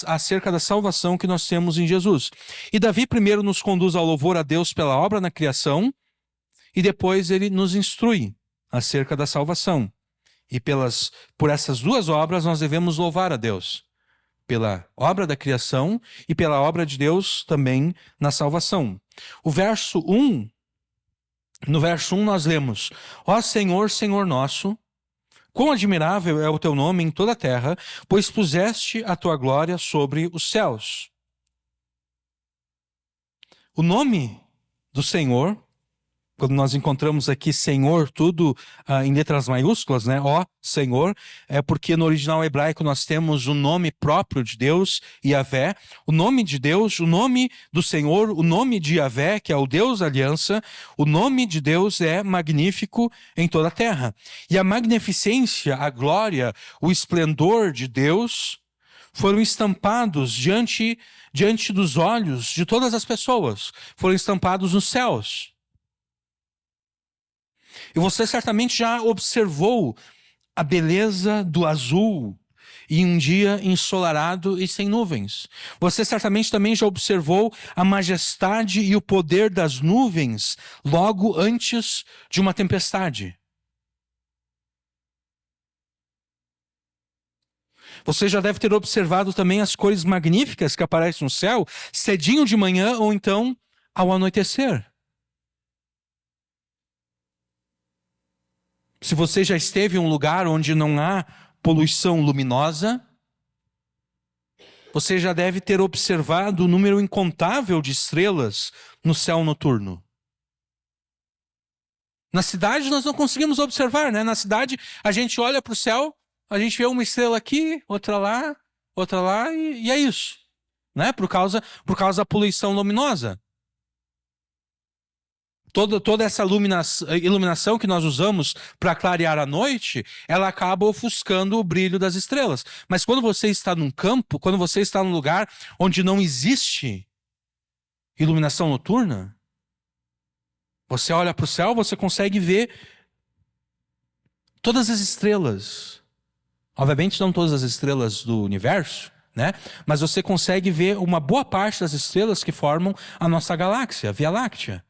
acerca da salvação que nós temos em Jesus. E Davi primeiro nos conduz ao louvor a Deus pela obra na criação, e depois ele nos instrui acerca da salvação. E por essas duas obras nós devemos louvar a Deus. Pela obra da criação e pela obra de Deus também na salvação. No verso 1 nós lemos: Ó Senhor, Senhor nosso, quão admirável é o teu nome em toda a terra, pois puseste a tua glória sobre os céus. O nome do Senhor, quando nós encontramos aqui Senhor, tudo em letras maiúsculas, né? Ó Senhor, é porque no original hebraico nós temos o nome próprio de Deus, Yahvé. O nome de Deus, o nome do Senhor, o nome de Yahvé, que é o Deus da aliança, o nome de Deus é magnífico em toda a terra. E a magnificência, a glória, o esplendor de Deus foram estampados diante dos olhos de todas as pessoas. Foram estampados nos céus. E você certamente já observou a beleza do azul em um dia ensolarado e sem nuvens. Você certamente também já observou a majestade e o poder das nuvens logo antes de uma tempestade. Você já deve ter observado também as cores magníficas que aparecem no céu cedinho de manhã ou então ao anoitecer. Se você já esteve em um lugar onde não há poluição luminosa, você já deve ter observado o número incontável de estrelas no céu noturno. Na cidade nós não conseguimos observar, né? Na cidade a gente olha para o céu, a gente vê uma estrela aqui, outra lá e é isso, né? Por causa da poluição luminosa. Toda essa iluminação que nós usamos para clarear a noite, ela acaba ofuscando o brilho das estrelas. Mas quando você está num campo, quando você está num lugar onde não existe iluminação noturna, você olha para o céu, você consegue ver todas as estrelas. Obviamente não todas as estrelas do universo, né? Mas você consegue ver uma boa parte das estrelas que formam a nossa galáxia, a Via Láctea.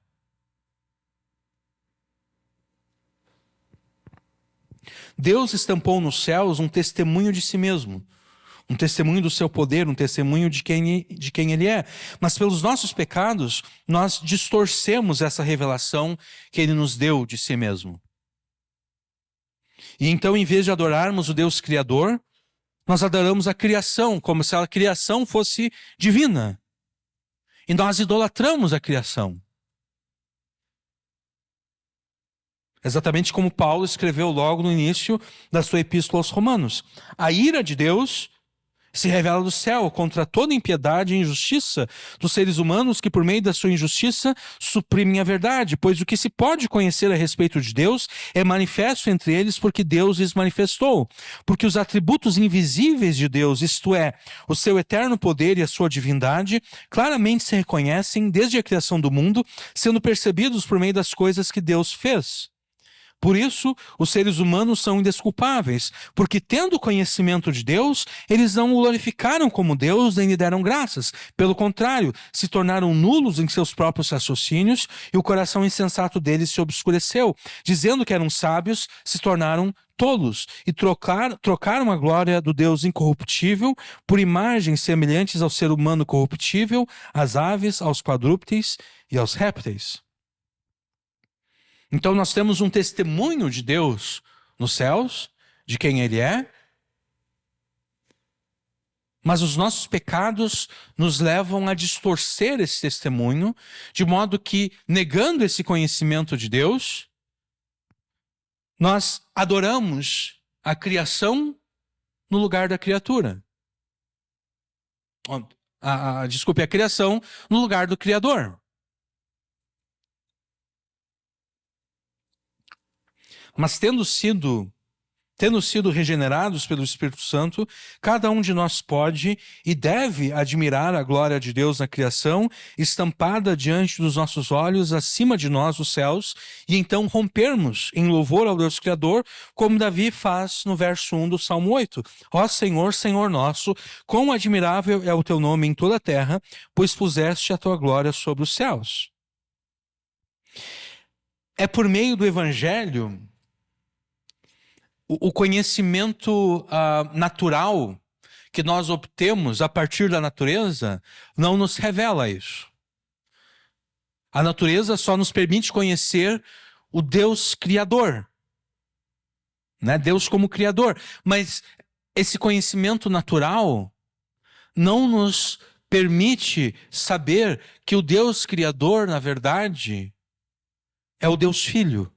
Deus estampou nos céus um testemunho de si mesmo, um testemunho do seu poder, um testemunho de quem Ele é. Mas pelos nossos pecados, nós distorcemos essa revelação que Ele nos deu de si mesmo. E então, em vez de adorarmos o Deus Criador, nós adoramos a criação, como se a criação fosse divina. E nós idolatramos a criação. Exatamente como Paulo escreveu logo no início da sua epístola aos Romanos. A ira de Deus se revela do céu contra toda impiedade e injustiça dos seres humanos que, por meio da sua injustiça, suprimem a verdade. Pois o que se pode conhecer a respeito de Deus é manifesto entre eles porque Deus lhes manifestou. Porque os atributos invisíveis de Deus, isto é, o seu eterno poder e a sua divindade, claramente se reconhecem desde a criação do mundo, sendo percebidos por meio das coisas que Deus fez. Por isso, os seres humanos são indesculpáveis, porque tendo conhecimento de Deus, eles não o glorificaram como Deus nem lhe deram graças. Pelo contrário, se tornaram nulos em seus próprios raciocínios e o coração insensato deles se obscureceu. Dizendo que eram sábios, se tornaram tolos e trocaram a glória do Deus incorruptível por imagens semelhantes ao ser humano corruptível, às aves, aos quadrúpedes e aos répteis. Então nós temos um testemunho de Deus nos céus, de quem Ele é, mas os nossos pecados nos levam a distorcer esse testemunho, de modo que, negando esse conhecimento de Deus, nós adoramos a criação no lugar da criatura. Desculpe, a criação no lugar do Criador. Mas tendo sido regenerados pelo Espírito Santo, cada um de nós pode e deve admirar a glória de Deus na criação, estampada diante dos nossos olhos, acima de nós, os céus, e então rompermos em louvor ao Deus Criador, como Davi faz no verso 1 do Salmo 8. Ó Senhor, Senhor nosso, quão admirável é o teu nome em toda a terra, pois puseste a tua glória sobre os céus. É por meio do Evangelho, o conhecimento natural que nós obtemos a partir da natureza não nos revela isso. A natureza só nos permite conhecer o Deus Criador, né? Deus como Criador. Mas esse conhecimento natural não nos permite saber que o Deus Criador, na verdade, é o Deus Filho.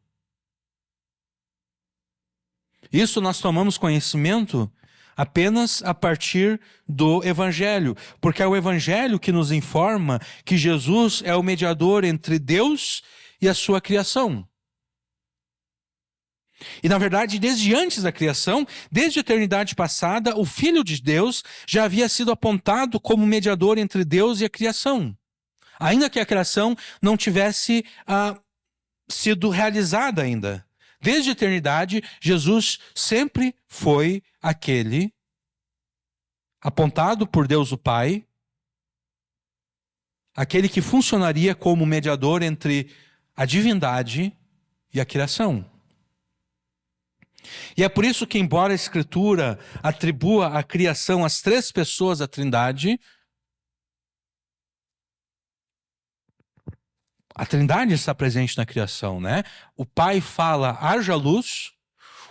Isso nós tomamos conhecimento apenas a partir do Evangelho, porque é o Evangelho que nos informa que Jesus é o mediador entre Deus e a sua criação. E na verdade, desde antes da criação, desde a eternidade passada, o Filho de Deus já havia sido apontado como mediador entre Deus e a criação. Ainda que a criação não tivesse sido realizada ainda. Desde a eternidade, Jesus sempre foi aquele apontado por Deus o Pai, aquele que funcionaria como mediador entre a divindade e a criação. E é por isso que, embora a Escritura atribua a criação às três pessoas da Trindade, a Trindade está presente na criação, né? O Pai fala, haja luz.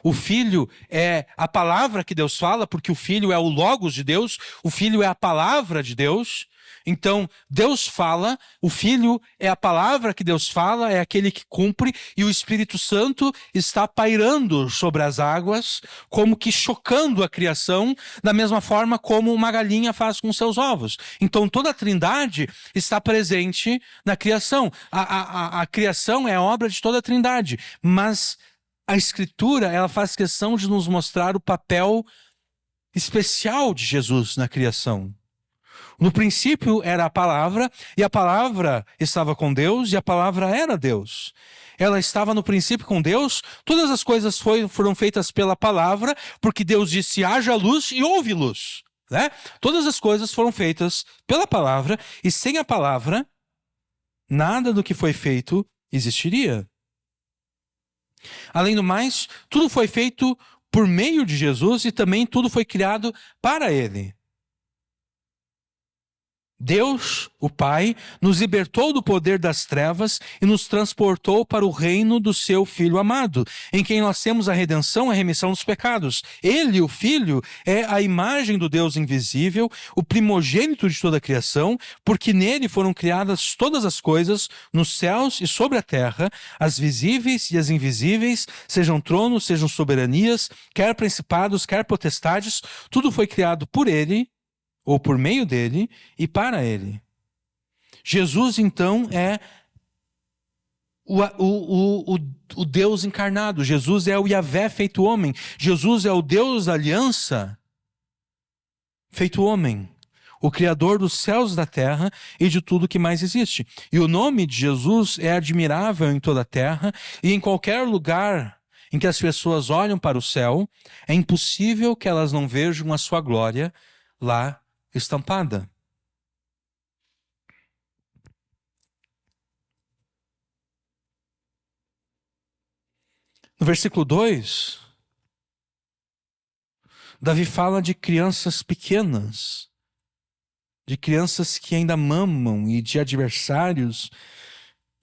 O Filho é a palavra que Deus fala, porque o Filho é o Logos de Deus. O Filho é a palavra de Deus. Então, Deus fala, o Filho é a palavra que Deus fala, é aquele que cumpre, e o Espírito Santo está pairando sobre as águas, como que chocando a criação, da mesma forma como uma galinha faz com seus ovos. Então, toda a Trindade está presente na criação. A criação é obra de toda a Trindade, mas a Escritura, ela faz questão de nos mostrar o papel especial de Jesus na criação. No princípio era a palavra, e a palavra estava com Deus, e a palavra era Deus. Ela estava no princípio com Deus, todas as coisas foram feitas pela palavra, porque Deus disse, haja luz e houve luz. Né? Todas as coisas foram feitas pela palavra, e sem a palavra, nada do que foi feito existiria. Além do mais, tudo foi feito por meio de Jesus e também tudo foi criado para Ele. Deus, o Pai, nos libertou do poder das trevas e nos transportou para o reino do seu Filho amado, em quem nós temos a redenção e a remissão dos pecados. Ele, o Filho, é a imagem do Deus invisível, o primogênito de toda a criação, porque nele foram criadas todas as coisas, nos céus e sobre a terra, as visíveis e as invisíveis, sejam tronos, sejam soberanias, quer principados, quer potestades, tudo foi criado por ele, ou por meio dele, e para ele. Jesus, então, é o Deus encarnado. Jesus é o Yahvé feito homem. Jesus é o Deus da aliança feito homem. O Criador dos céus e da terra e de tudo que mais existe. E o nome de Jesus é admirável em toda a terra e em qualquer lugar em que as pessoas olham para o céu, é impossível que elas não vejam a sua glória lá estampada. No versículo 2, Davi fala de crianças pequenas, de crianças que ainda mamam, e de adversários,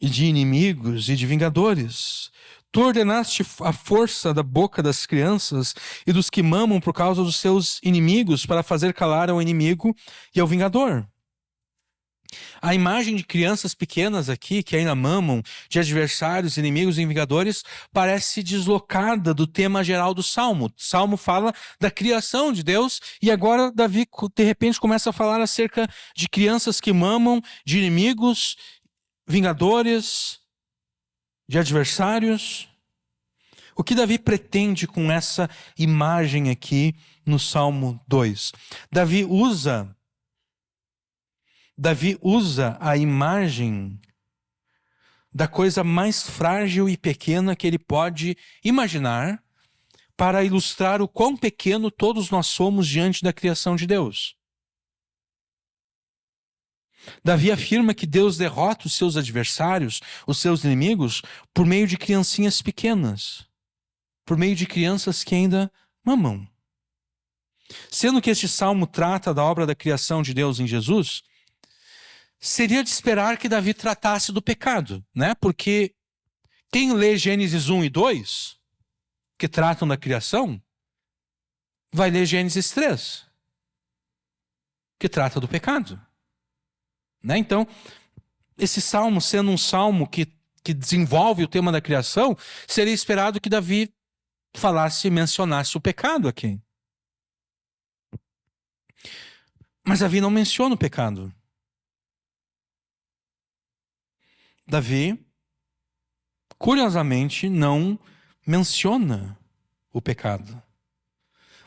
e de inimigos, e de vingadores. Tu ordenaste a força da boca das crianças e dos que mamam por causa dos seus inimigos, para fazer calar ao inimigo e ao vingador. A imagem de crianças pequenas aqui, que ainda mamam, de adversários, inimigos e vingadores, parece deslocada do tema geral do Salmo. O Salmo fala da criação de Deus, e agora Davi, de repente, começa a falar acerca de crianças que mamam, de inimigos, vingadores, de adversários. O que Davi pretende com essa imagem aqui no Salmo 2? Davi usa a imagem da coisa mais frágil e pequena que ele pode imaginar para ilustrar o quão pequeno todos nós somos diante da criação de Deus. Davi afirma que Deus derrota os seus adversários, os seus inimigos, por meio de criancinhas pequenas, por meio de crianças que ainda mamam. Sendo que este salmo trata da obra da criação de Deus em Jesus, seria de esperar que Davi tratasse do pecado, né? Porque quem lê Gênesis 1 e 2, que tratam da criação, vai ler Gênesis 3, que trata do pecado. Né? Então, esse salmo, sendo um salmo que desenvolve o tema da criação, seria esperado que Davi falasse e mencionasse o pecado aqui. Mas Davi não menciona o pecado. Davi, curiosamente, não menciona o pecado.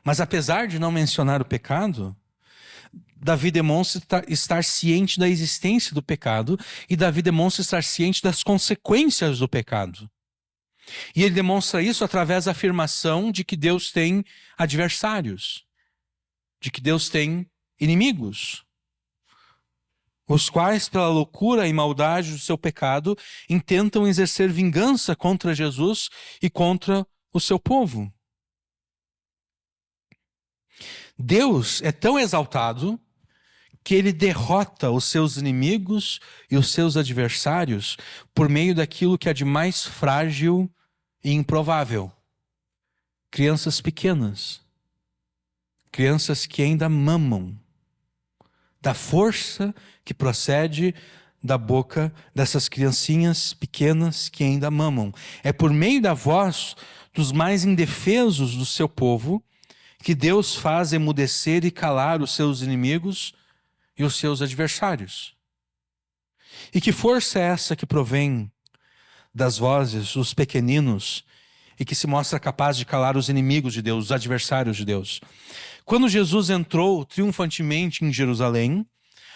Mas apesar de não mencionar o pecado, Davi demonstra estar ciente da existência do pecado, e Davi demonstra estar ciente das consequências do pecado. E ele demonstra isso através da afirmação de que Deus tem adversários, de que Deus tem inimigos, os quais, pela loucura e maldade do seu pecado, intentam exercer vingança contra Jesus e contra o seu povo. Deus é tão exaltado que ele derrota os seus inimigos e os seus adversários por meio daquilo que é de mais frágil e improvável. Crianças pequenas, crianças que ainda mamam. da força que procede da boca dessas criancinhas pequenas que ainda mamam. É por meio da voz dos mais indefesos do seu povo que Deus faz emudecer e calar os seus inimigos e os seus adversários. E que força é essa que provém das vozes dos pequeninos e que se mostra capaz de calar os inimigos de Deus, os adversários de Deus? Quando Jesus entrou triunfantemente em Jerusalém,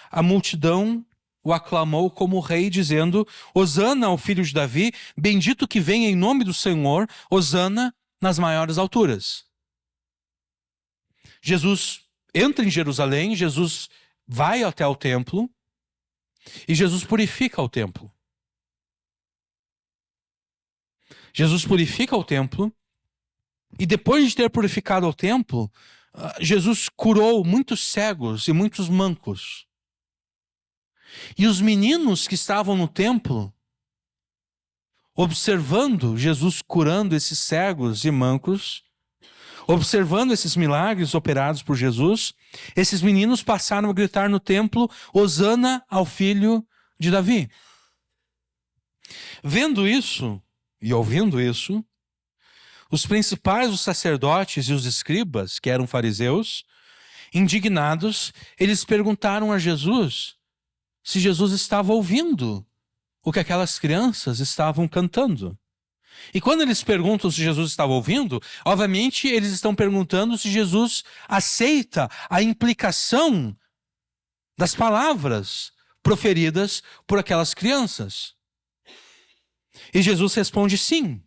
a multidão o aclamou como rei, dizendo: Hosana ao filho de Davi, bendito que venha em nome do Senhor, Hosana nas maiores alturas. Jesus entra em Jerusalém, Jesus vai até o templo e Jesus purifica o templo. Jesus purifica o templo e depois de ter purificado o templo, Jesus curou muitos cegos e muitos mancos. E os meninos que estavam no templo, observando Jesus curando esses cegos e mancos, observando esses milagres operados por Jesus, esses meninos passaram a gritar no templo: Hosana ao filho de Davi. Vendo isso e ouvindo isso, os principais, os sacerdotes e os escribas, que eram fariseus, indignados, eles perguntaram a Jesus se Jesus estava ouvindo o que aquelas crianças estavam cantando. E quando eles perguntam se Jesus estava ouvindo, obviamente eles estão perguntando se Jesus aceita a implicação das palavras proferidas por aquelas crianças. E Jesus responde sim.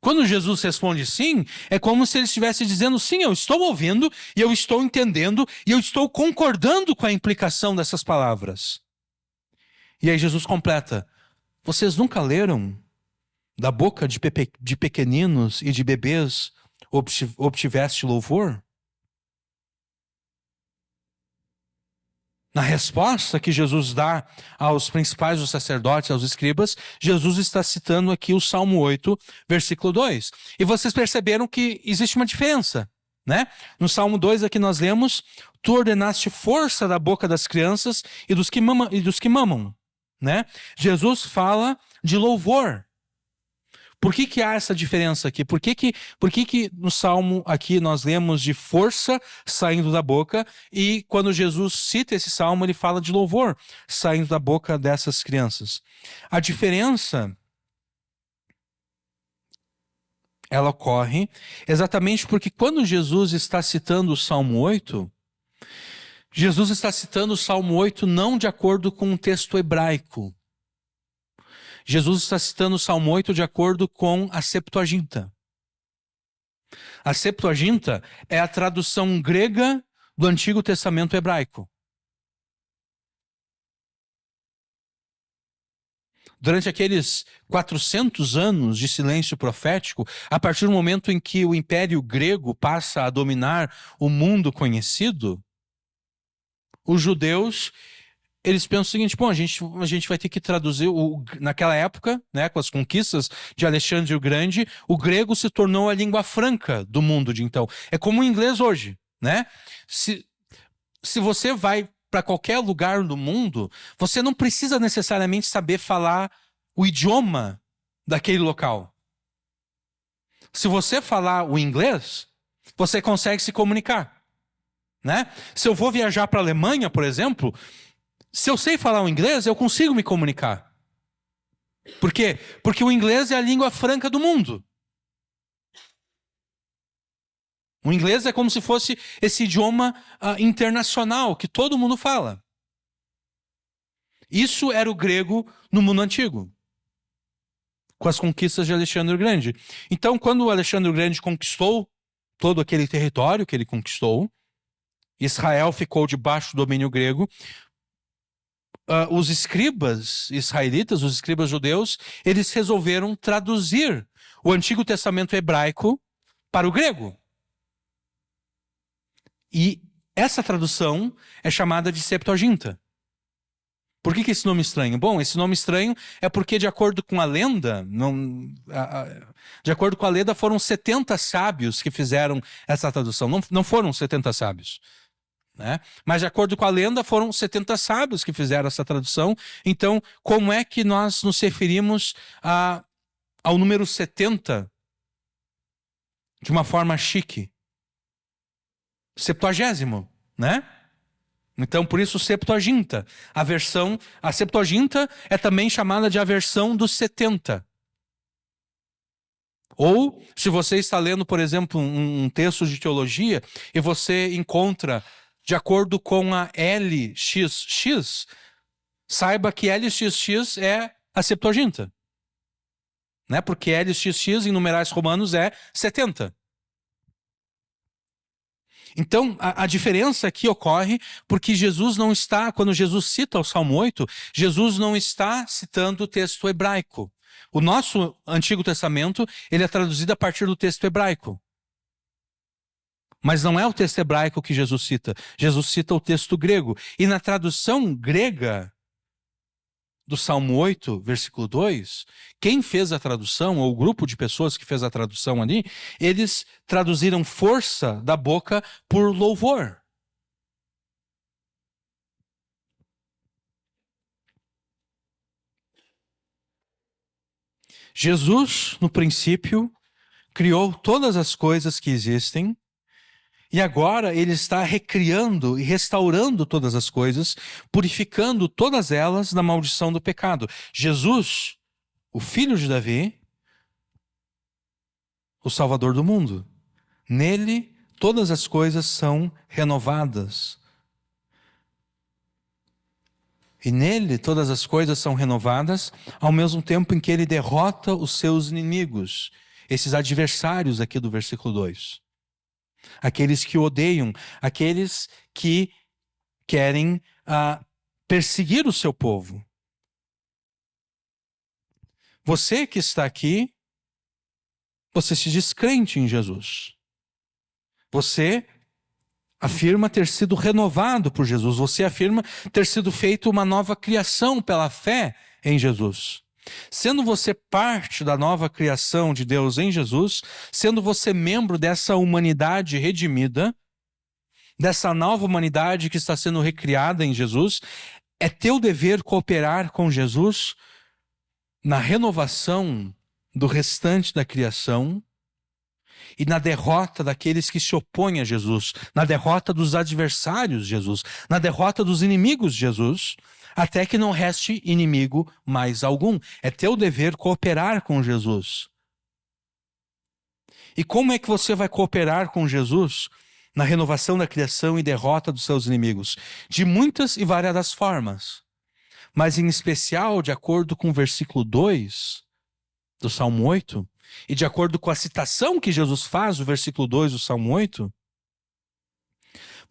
Quando Jesus responde sim, é como se ele estivesse dizendo: sim, eu estou ouvindo, e eu estou entendendo, e eu estou concordando com a implicação dessas palavras. E aí Jesus completa: vocês nunca leram da boca de pequeninos e de bebês obtiveste louvor? Na resposta que Jesus dá aos principais dos sacerdotes, aos escribas, Jesus está citando aqui o Salmo 8, versículo 2. E vocês perceberam que existe uma diferença, né? No Salmo 2 aqui nós lemos: tu ordenaste força da boca das crianças e dos que mamam, né? Jesus fala de louvor. Por que há essa diferença aqui? Por que no Salmo aqui nós lemos de força saindo da boca e quando Jesus cita esse Salmo ele fala de louvor saindo da boca dessas crianças? A diferença, ela ocorre exatamente porque quando Jesus está citando o Salmo 8, Jesus está citando o Salmo 8 não de acordo com o texto hebraico. Jesus está citando o Salmo 8 de acordo com a Septuaginta. A Septuaginta é a tradução grega do Antigo Testamento hebraico. Durante aqueles 400 anos de silêncio profético, a partir do momento em que o Império Grego passa a dominar o mundo conhecido, os judeus, eles pensam o seguinte: bom, a gente vai ter que traduzir, naquela época, né, com as conquistas de Alexandre o Grande, o grego se tornou a língua franca do mundo de então. É como o inglês hoje, né? Se você vai para qualquer lugar do mundo, você não precisa necessariamente saber falar o idioma daquele local. Se você falar o inglês, você consegue se comunicar, né? Se eu vou viajar para a Alemanha, por exemplo, se eu sei falar o inglês, eu consigo me comunicar. Por quê? Porque o inglês é a língua franca do mundo. O inglês é como se fosse esse idioma internacional que todo mundo fala. Isso era o grego no mundo antigo, com as conquistas de Alexandre o Grande. Então, quando o Alexandre o Grande conquistou todo aquele território que ele conquistou, Israel ficou debaixo do domínio grego. Os escribas israelitas, os escribas judeus, eles resolveram traduzir o Antigo Testamento hebraico para o grego. E essa tradução é chamada de Septuaginta. Por que esse nome estranho? Bom, esse nome estranho é porque, de acordo com a lenda, foram 70 sábios que fizeram essa tradução. Não foram 70 sábios. né? Mas de acordo com a lenda, foram 70 sábios que fizeram essa tradução. Então, como é que nós nos referimos ao número 70 de uma forma chique? Septuagésimo, né? Então, por isso, Septuaginta. A Septuaginta é também chamada de a versão dos 70. Ou, se você está lendo, por exemplo, um texto de teologia, e você encontra, de acordo com a LXX, saiba que LXX é a Septuaginta. Né? Porque LXX em numerais romanos é 70. Então, a diferença aqui ocorre porque Jesus não está, quando Jesus cita o Salmo 8, Jesus não está citando o texto hebraico. O nosso Antigo Testamento, ele é traduzido a partir do texto hebraico. Mas não é o texto hebraico que Jesus cita. Jesus cita o texto grego. E na tradução grega do Salmo 8, versículo 2, quem fez a tradução, ou o grupo de pessoas que fez a tradução ali, eles traduziram força da boca por louvor. Jesus, no princípio, criou todas as coisas que existem, e agora ele está recriando e restaurando todas as coisas, purificando todas elas da maldição do pecado. Jesus, o filho de Davi, o Salvador do mundo. Nele, todas as coisas são renovadas. E nele, todas as coisas são renovadas, ao mesmo tempo em que ele derrota os seus inimigos, esses adversários aqui do versículo 2. Aqueles que o odeiam, aqueles que querem perseguir o seu povo. Você que está aqui, você se diz crente em Jesus. Você afirma ter sido renovado por Jesus. Você afirma ter sido feito uma nova criação pela fé em Jesus. Sendo você parte da nova criação de Deus em Jesus, sendo você membro dessa humanidade redimida, dessa nova humanidade que está sendo recriada em Jesus, é teu dever cooperar com Jesus na renovação do restante da criação e na derrota daqueles que se opõem a Jesus, na derrota dos adversários de Jesus, na derrota dos inimigos de Jesus, até que não reste inimigo mais algum. É teu dever cooperar com Jesus. E como é que você vai cooperar com Jesus na renovação da criação e derrota dos seus inimigos? De muitas e variadas formas. Mas em especial, de acordo com o versículo 2 do Salmo 8, e de acordo com a citação que Jesus faz do versículo 2 do Salmo 8,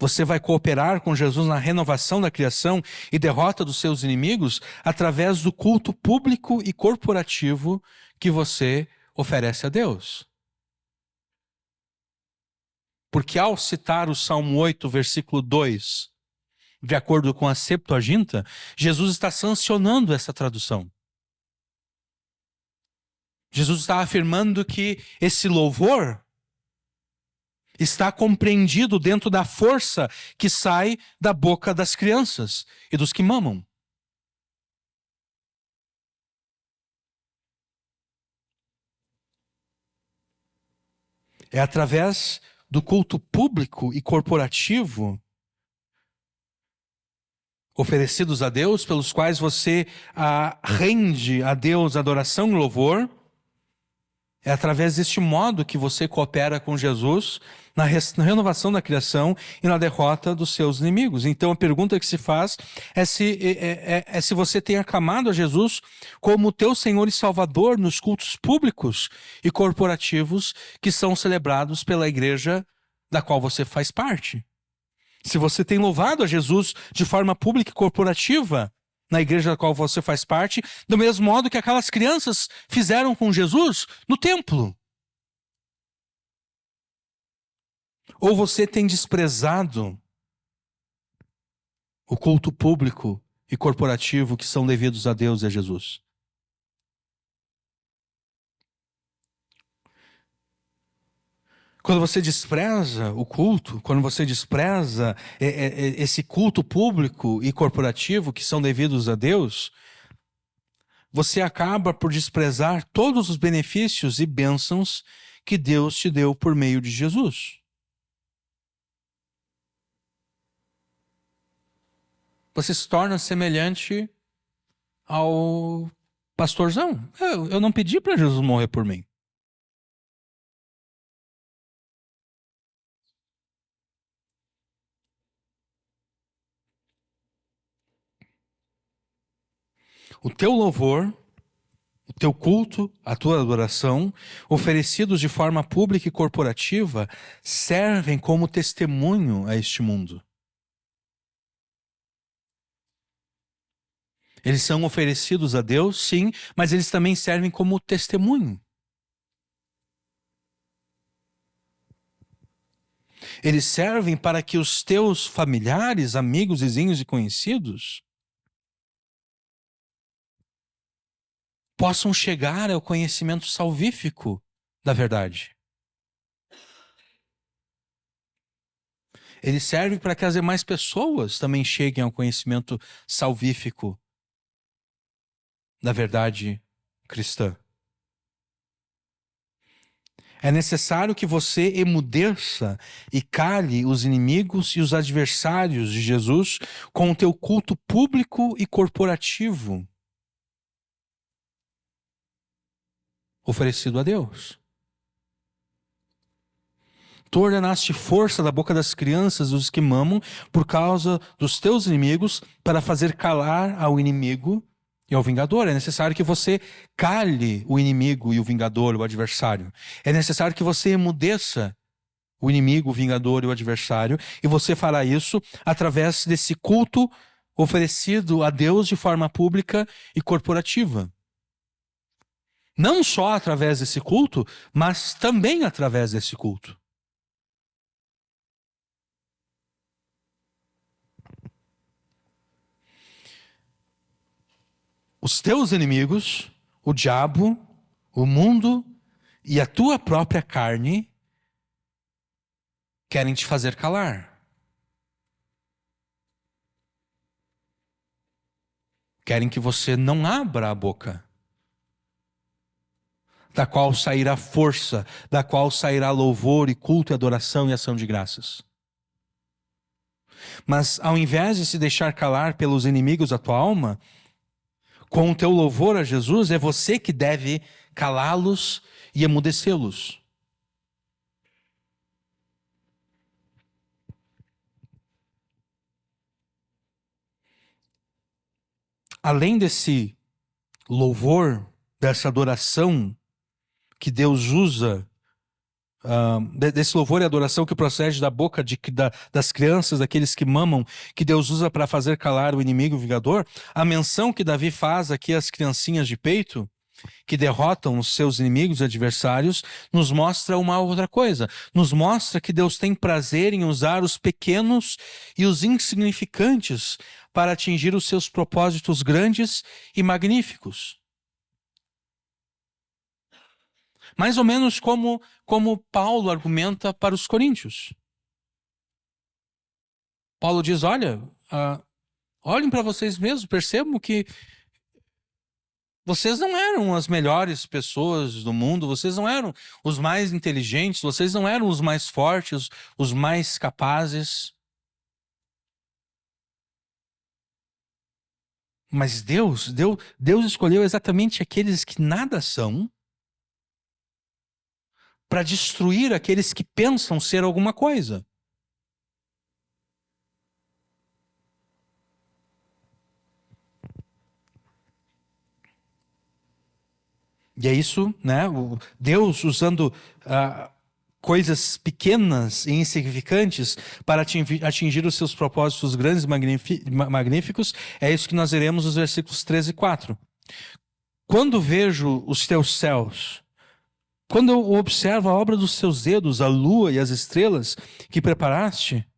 você vai cooperar com Jesus na renovação da criação e derrota dos seus inimigos através do culto público e corporativo que você oferece a Deus. Porque ao citar o Salmo 8, versículo 2, de acordo com a Septuaginta, Jesus está sancionando essa tradução. Jesus está afirmando que esse louvor está compreendido dentro da força que sai da boca das crianças e dos que mamam. É através do culto público e corporativo oferecidos a Deus, pelos quais você rende a Deus adoração e louvor. É através deste modo que você coopera com Jesus na renovação da criação e na derrota dos seus inimigos. Então a pergunta que se faz é se você tem aclamado a Jesus como teu Senhor e Salvador nos cultos públicos e corporativos que são celebrados pela igreja da qual você faz parte. Se você tem louvado a Jesus de forma pública e corporativa na igreja da qual você faz parte, do mesmo modo que aquelas crianças fizeram com Jesus no templo. Ou você tem desprezado o culto público e corporativo que são devidos a Deus e a Jesus? Quando você despreza o culto, quando você despreza esse culto público e corporativo que são devidos a Deus, você acaba por desprezar todos os benefícios e bênçãos que Deus te deu por meio de Jesus. Você se torna semelhante ao pastorzão. Eu não pedi para Jesus morrer por mim. O teu louvor, o teu culto, a tua adoração, oferecidos de forma pública e corporativa, servem como testemunho a este mundo. Eles são oferecidos a Deus, sim, mas eles também servem como testemunho. Eles servem para que os teus familiares, amigos, vizinhos e conhecidos possam chegar ao conhecimento salvífico da verdade. Ele serve para que as demais pessoas também cheguem ao conhecimento salvífico da verdade cristã. É necessário que você emudeça e cale os inimigos e os adversários de Jesus com o teu culto público e corporativo oferecido a Deus. Tu ordenaste força da boca das crianças dos que mamam por causa dos teus inimigos para fazer calar ao inimigo e ao vingador. É necessário que você cale o inimigo e o vingador, o adversário. É necessário que você emudeça o inimigo, o vingador e o adversário. E você fará isso através desse culto oferecido a Deus de forma pública e corporativa. Não só através desse culto, mas também através desse culto. Os teus inimigos, o diabo, o mundo e a tua própria carne querem te fazer calar. Querem que você não abra a boca, da qual sairá força, da qual sairá louvor e culto e adoração e ação de graças. Mas ao invés de se deixar calar pelos inimigos da tua alma, com o teu louvor a Jesus, é você que deve calá-los e emudecê-los. Além desse louvor, dessa adoração que Deus usa, desse louvor e adoração que procede da boca das crianças, daqueles que mamam, que Deus usa para fazer calar o inimigo o vingador, a menção que Davi faz aqui às criancinhas de peito, que derrotam os seus inimigos e adversários, nos mostra uma outra coisa. Nos mostra que Deus tem prazer em usar os pequenos e os insignificantes para atingir os seus propósitos grandes e magníficos. Mais ou menos como Paulo argumenta para os coríntios. Paulo diz, olhem para vocês mesmos, percebam que vocês não eram as melhores pessoas do mundo, vocês não eram os mais inteligentes, vocês não eram os mais fortes, os mais capazes. Mas Deus escolheu exatamente aqueles que nada são para destruir aqueles que pensam ser alguma coisa. E é isso, né? Deus usando coisas pequenas e insignificantes para atingir os seus propósitos grandes e magníficos. É isso que nós veremos nos versículos 13 e 4. Quando vejo os teus céus, quando eu observo a obra dos teus dedos, a lua e as estrelas que preparaste,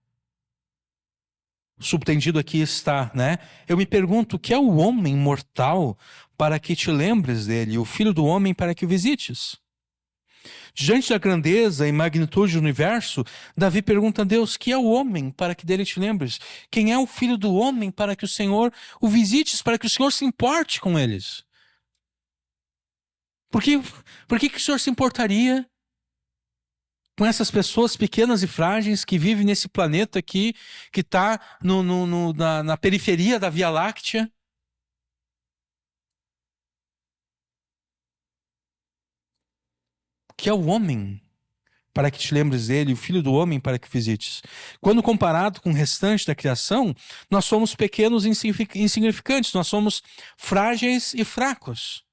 subtendido aqui está, né? Eu me pergunto, o que é o homem mortal para que te lembres dele, o filho do homem para que o visites? Diante da grandeza e magnitude do universo, Davi pergunta a Deus: que é o homem para que dele te lembres? Quem é o filho do homem para que o Senhor o visites, para que o Senhor se importe com eles? Por que o Senhor se importaria com essas pessoas pequenas e frágeis que vivem nesse planeta aqui, que está na periferia da Via Láctea? Que é o homem para que te lembres dele, o filho do homem para que visites. Quando comparado com o restante da criação, nós somos pequenos e insignificantes, nós somos frágeis e fracos.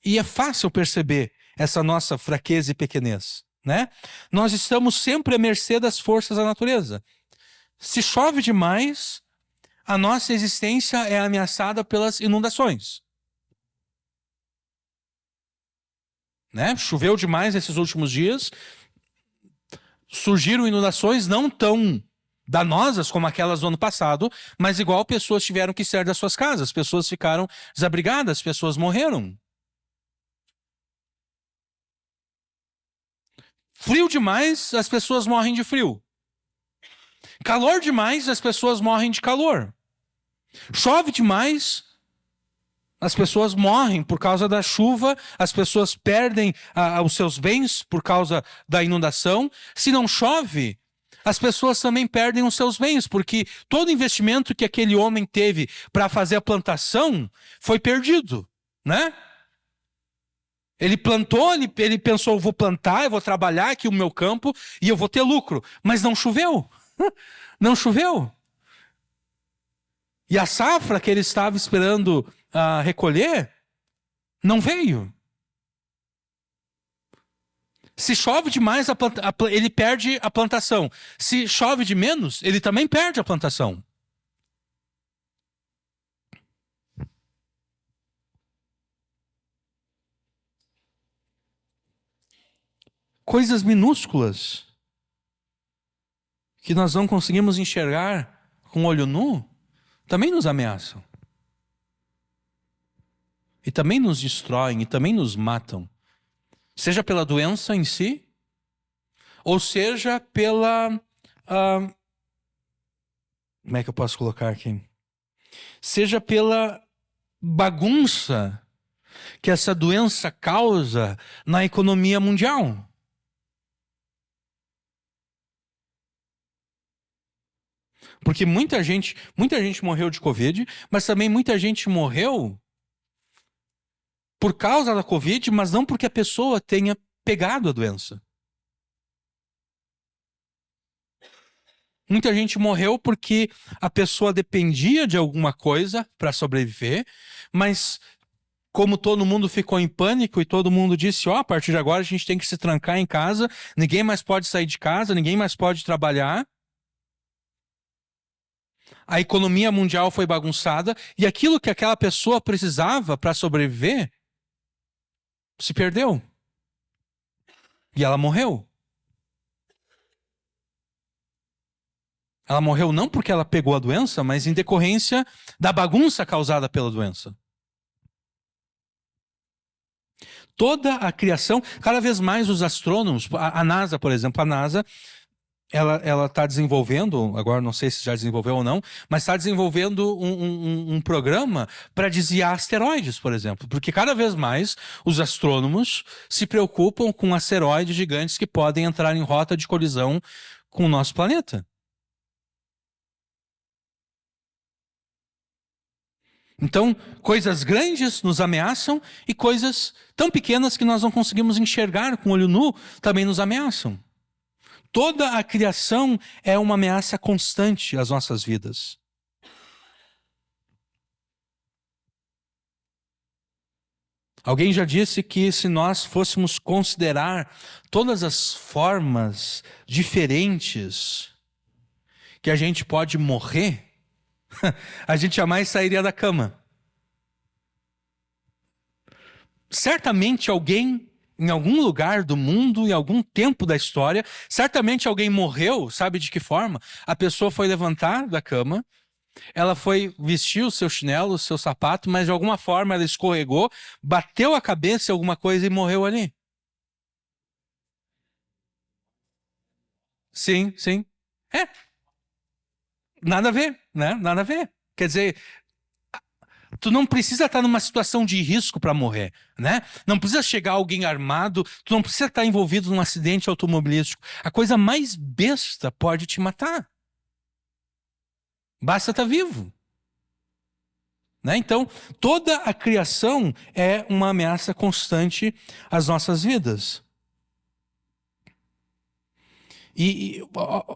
E é fácil perceber essa nossa fraqueza e pequenez, né? Nós estamos sempre à mercê das forças da natureza. Se chove demais, a nossa existência é ameaçada pelas inundações. Né? Choveu demais esses últimos dias, surgiram inundações não tão danosas como aquelas do ano passado, mas igual pessoas tiveram que sair das suas casas, pessoas ficaram desabrigadas, pessoas morreram. Frio demais, as pessoas morrem de frio. Calor demais, as pessoas morrem de calor. Chove demais, as pessoas morrem por causa da chuva, as pessoas perdem os seus bens por causa da inundação. Se não chove, as pessoas também perdem os seus bens, porque todo investimento que aquele homem teve para fazer a plantação foi perdido, né? Ele plantou, ele pensou: eu vou plantar, eu vou trabalhar aqui o meu campo e eu vou ter lucro. Mas não choveu. Não choveu. E a safra que ele estava esperando recolher não veio. Se chove demais, ele perde a plantação. Se chove de menos, ele também perde a plantação. Coisas minúsculas que nós não conseguimos enxergar com o olho nu também nos ameaçam. E também nos destroem, e também nos matam. Seja pela doença em si, ou seja pela... como é que eu posso colocar aqui? Seja pela bagunça que essa doença causa na economia mundial. Porque muita gente morreu de Covid, mas também muita gente morreu por causa da Covid, mas não porque a pessoa tenha pegado a doença. Muita gente morreu porque a pessoa dependia de alguma coisa para sobreviver, mas como todo mundo ficou em pânico e todo mundo disse: a partir de agora a gente tem que se trancar em casa, ninguém mais pode sair de casa, ninguém mais pode trabalhar. A economia mundial foi bagunçada e aquilo que aquela pessoa precisava para sobreviver se perdeu. E ela morreu. Ela morreu não porque ela pegou a doença, mas em decorrência da bagunça causada pela doença. Toda a criação, cada vez mais os astrônomos, a NASA, por exemplo, ela está desenvolvendo, agora não sei se já desenvolveu ou não, mas está desenvolvendo um programa para desviar asteroides, por exemplo. Porque cada vez mais os astrônomos se preocupam com asteroides gigantes que podem entrar em rota de colisão com o nosso planeta. Então, coisas grandes nos ameaçam e coisas tão pequenas que nós não conseguimos enxergar com o olho nu também nos ameaçam. Toda a criação é uma ameaça constante às nossas vidas. Alguém já disse que se nós fôssemos considerar todas as formas diferentes que a gente pode morrer, a gente jamais sairia da cama. Certamente alguém, em algum lugar do mundo, em algum tempo da história, certamente alguém morreu, sabe de que forma? A pessoa foi levantar da cama, ela foi vestir o seu chinelo, o seu sapato, mas de alguma forma ela escorregou, bateu a cabeça em alguma coisa e morreu ali. Sim, sim. É, nada a ver, né? Nada a ver. Quer dizer, tu não precisa estar numa situação de risco para morrer, né? Não precisa chegar alguém armado, tu não precisa estar envolvido num acidente automobilístico. A coisa mais besta pode te matar. Basta estar vivo, né? Então, toda a criação é uma ameaça constante às nossas vidas.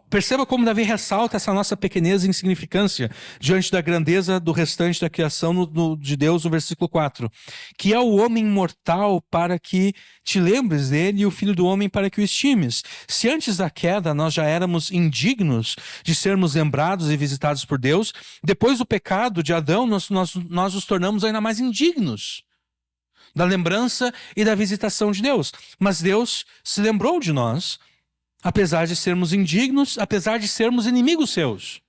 Perceba como Davi ressalta essa nossa pequenez e insignificância diante da grandeza do restante da criação de Deus, no versículo 4. Que é o homem mortal para que te lembres dele e o filho do homem para que o estimes. Se antes da queda nós já éramos indignos de sermos lembrados e visitados por Deus, depois do pecado de Adão nós nos tornamos ainda mais indignos da lembrança e da visitação de Deus. Mas Deus se lembrou de nós, apesar de sermos indignos, apesar de sermos inimigos seus.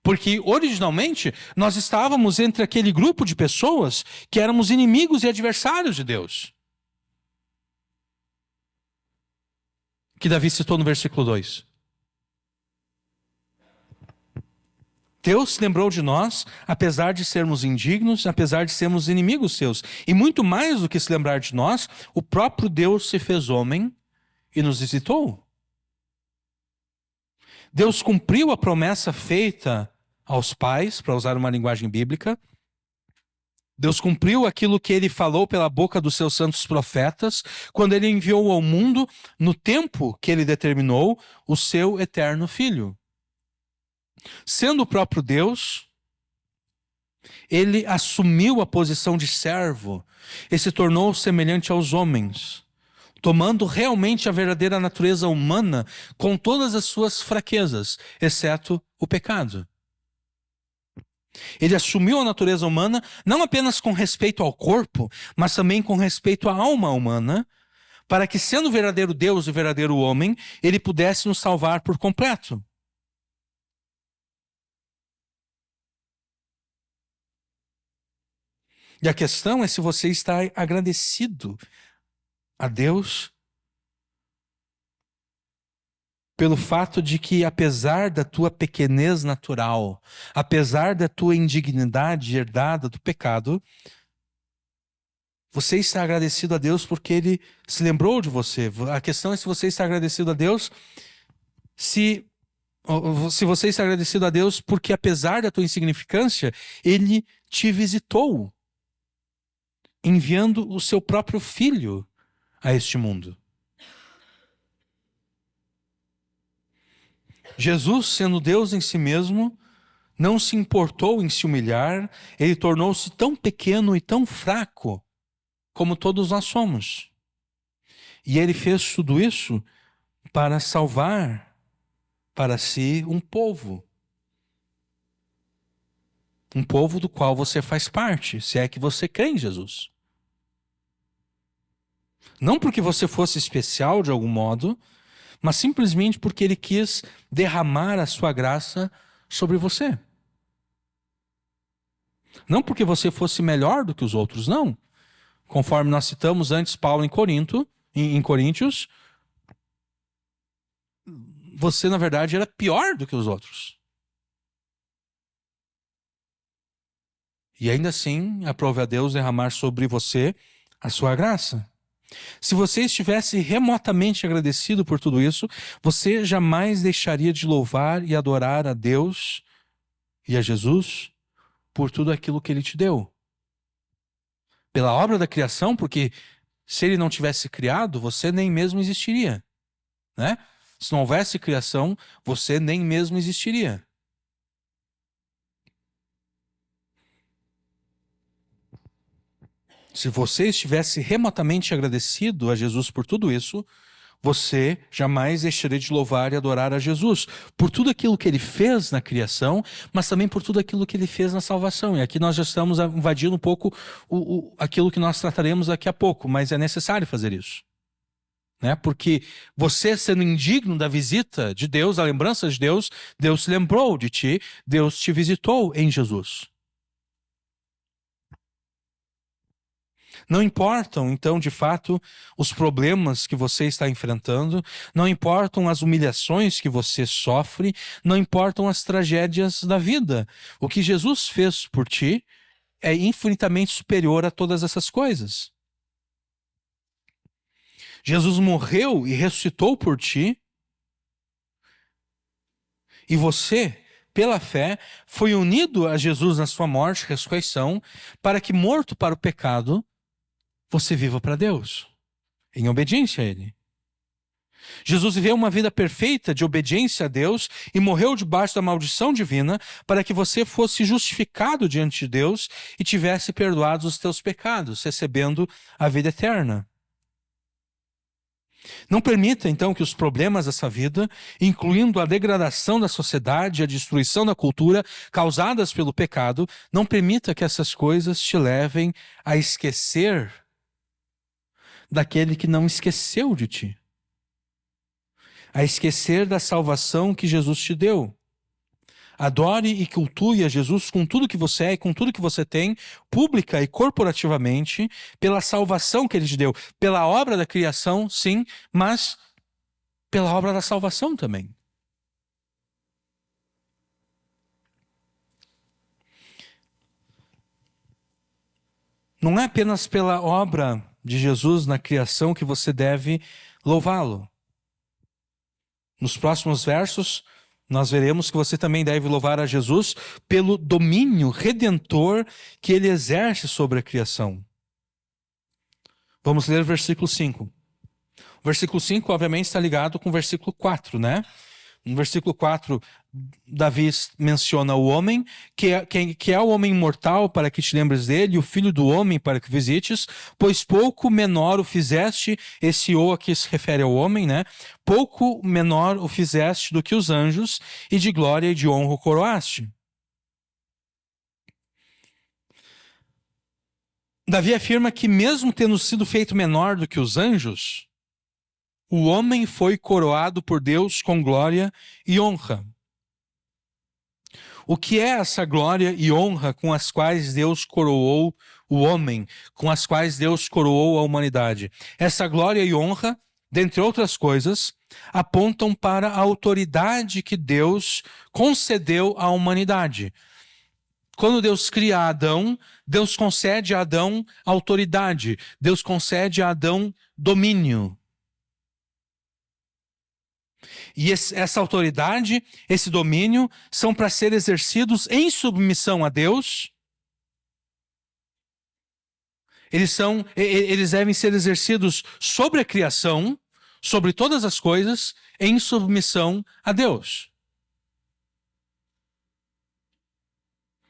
Porque, originalmente, nós estávamos entre aquele grupo de pessoas que éramos inimigos e adversários de Deus. Que Davi citou no versículo 2. Deus se lembrou de nós, apesar de sermos indignos, apesar de sermos inimigos seus. E muito mais do que se lembrar de nós, o próprio Deus se fez homem e nos visitou. Deus cumpriu a promessa feita aos pais, para usar uma linguagem bíblica. Deus cumpriu aquilo que ele falou pela boca dos seus santos profetas, quando ele enviou ao mundo, no tempo que ele determinou, o seu eterno Filho. Sendo o próprio Deus, ele assumiu a posição de servo e se tornou semelhante aos homens, tomando realmente a verdadeira natureza humana com todas as suas fraquezas, exceto o pecado. Ele assumiu a natureza humana não apenas com respeito ao corpo, mas também com respeito à alma humana, para que, sendo verdadeiro Deus e verdadeiro homem, ele pudesse nos salvar por completo. E a questão é se você está agradecido a Deus pelo fato de que, apesar da tua pequenez natural, apesar da tua indignidade herdada do pecado, você está agradecido a Deus porque Ele se lembrou de você. A questão é se você está agradecido a Deus, se você está agradecido a Deus porque, apesar da tua insignificância, Ele te visitou, enviando o seu próprio Filho a este mundo. Jesus, sendo Deus em si mesmo, não se importou em se humilhar, ele tornou-se tão pequeno e tão fraco como todos nós somos. E ele fez tudo isso para salvar para si um povo. Um povo do qual você faz parte, se é que você crê em Jesus. Não porque você fosse especial de algum modo, mas simplesmente porque ele quis derramar a sua graça sobre você. Não porque você fosse melhor do que os outros, não. Conforme nós citamos antes Paulo em Coríntios, você na verdade era pior do que os outros. E ainda assim, aprove a Deus derramar sobre você a sua graça. Se você estivesse remotamente agradecido por tudo isso, você jamais deixaria de louvar e adorar a Deus e a Jesus por tudo aquilo que Ele te deu. Pela obra da criação, porque se Ele não tivesse criado, você nem mesmo existiria, né? Se não houvesse criação, você nem mesmo existiria. Se você estivesse remotamente agradecido a Jesus por tudo isso, você jamais deixaria de louvar e adorar a Jesus por tudo aquilo que Ele fez na criação, mas também por tudo aquilo que Ele fez na salvação. E aqui nós já estamos invadindo um pouco aquilo que nós trataremos daqui a pouco, mas é necessário fazer isso, né? Porque você, sendo indigno da visita de Deus, da lembrança de Deus, Deus se lembrou de ti, Deus te visitou em Jesus. Não importam, então, de fato, os problemas que você está enfrentando, não importam as humilhações que você sofre, não importam as tragédias da vida. O que Jesus fez por ti é infinitamente superior a todas essas coisas. Jesus morreu e ressuscitou por ti, e você, pela fé, foi unido a Jesus na sua morte e ressurreição, para que, morto para o pecado, você viva para Deus, em obediência a Ele. Jesus viveu uma vida perfeita de obediência a Deus e morreu debaixo da maldição divina para que você fosse justificado diante de Deus e tivesse perdoados os teus pecados, recebendo a vida eterna. Não permita, então, que os problemas dessa vida, incluindo a degradação da sociedade e a destruição da cultura causadas pelo pecado, não permita que essas coisas te levem a esquecer daquele que não esqueceu de ti. A esquecer da salvação que Jesus te deu. Adore e cultue a Jesus com tudo que você é e com tudo que você tem, pública e corporativamente, pela salvação que Ele te deu. Pela obra da criação, sim, mas pela obra da salvação também. Não é apenas pela obra de Jesus na criação que você deve louvá-lo. Nos próximos versos, nós veremos que você também deve louvar a Jesus pelo domínio redentor que Ele exerce sobre a criação. Vamos ler o versículo 5. O versículo 5, obviamente, está ligado com o versículo 4, né? No versículo 4, Davi menciona o homem, que é o homem imortal para que te lembres dele, o filho do homem para que visites, pois pouco menor o fizeste, esse o aqui se refere ao homem, né? Pouco menor o fizeste do que os anjos, e de glória e de honra o coroaste. Davi afirma que mesmo tendo sido feito menor do que os anjos, o homem foi coroado por Deus com glória e honra. O que é essa glória e honra com as quais Deus coroou o homem, com as quais Deus coroou a humanidade? Essa glória e honra, dentre outras coisas, apontam para a autoridade que Deus concedeu à humanidade. Quando Deus cria Adão, Deus concede a Adão autoridade, Deus concede a Adão domínio. E essa autoridade, esse domínio, são para ser exercidos em submissão a Deus. Eles devem ser exercidos sobre a criação, sobre todas as coisas, em submissão a Deus.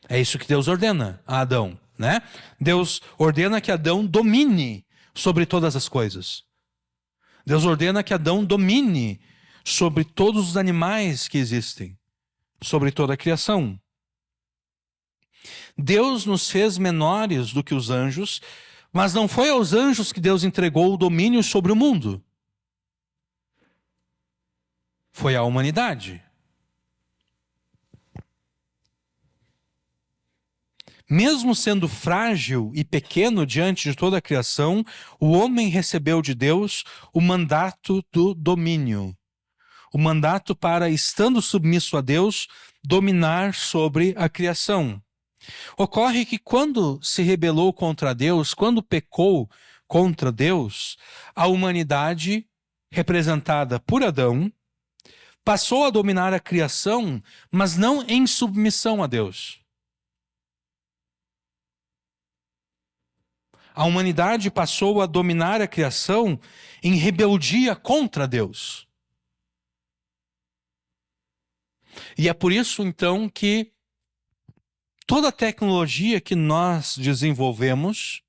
É isso que Deus ordena a Adão, né? Deus ordena que Adão domine sobre todas as coisas. Deus ordena que Adão domine sobre todos os animais que existem, sobre toda a criação. Deus nos fez menores do que os anjos, mas não foi aos anjos que Deus entregou o domínio sobre o mundo. Foi à humanidade. Mesmo sendo frágil e pequeno diante de toda a criação, o homem recebeu de Deus o mandato do domínio. O mandato para, estando submisso a Deus, dominar sobre a criação. Ocorre que quando se rebelou contra Deus, quando pecou contra Deus, a humanidade, representada por Adão, passou a dominar a criação, mas não em submissão a Deus. A humanidade passou a dominar a criação em rebeldia contra Deus. E é por isso, então, que toda a tecnologia que nós desenvolvemos,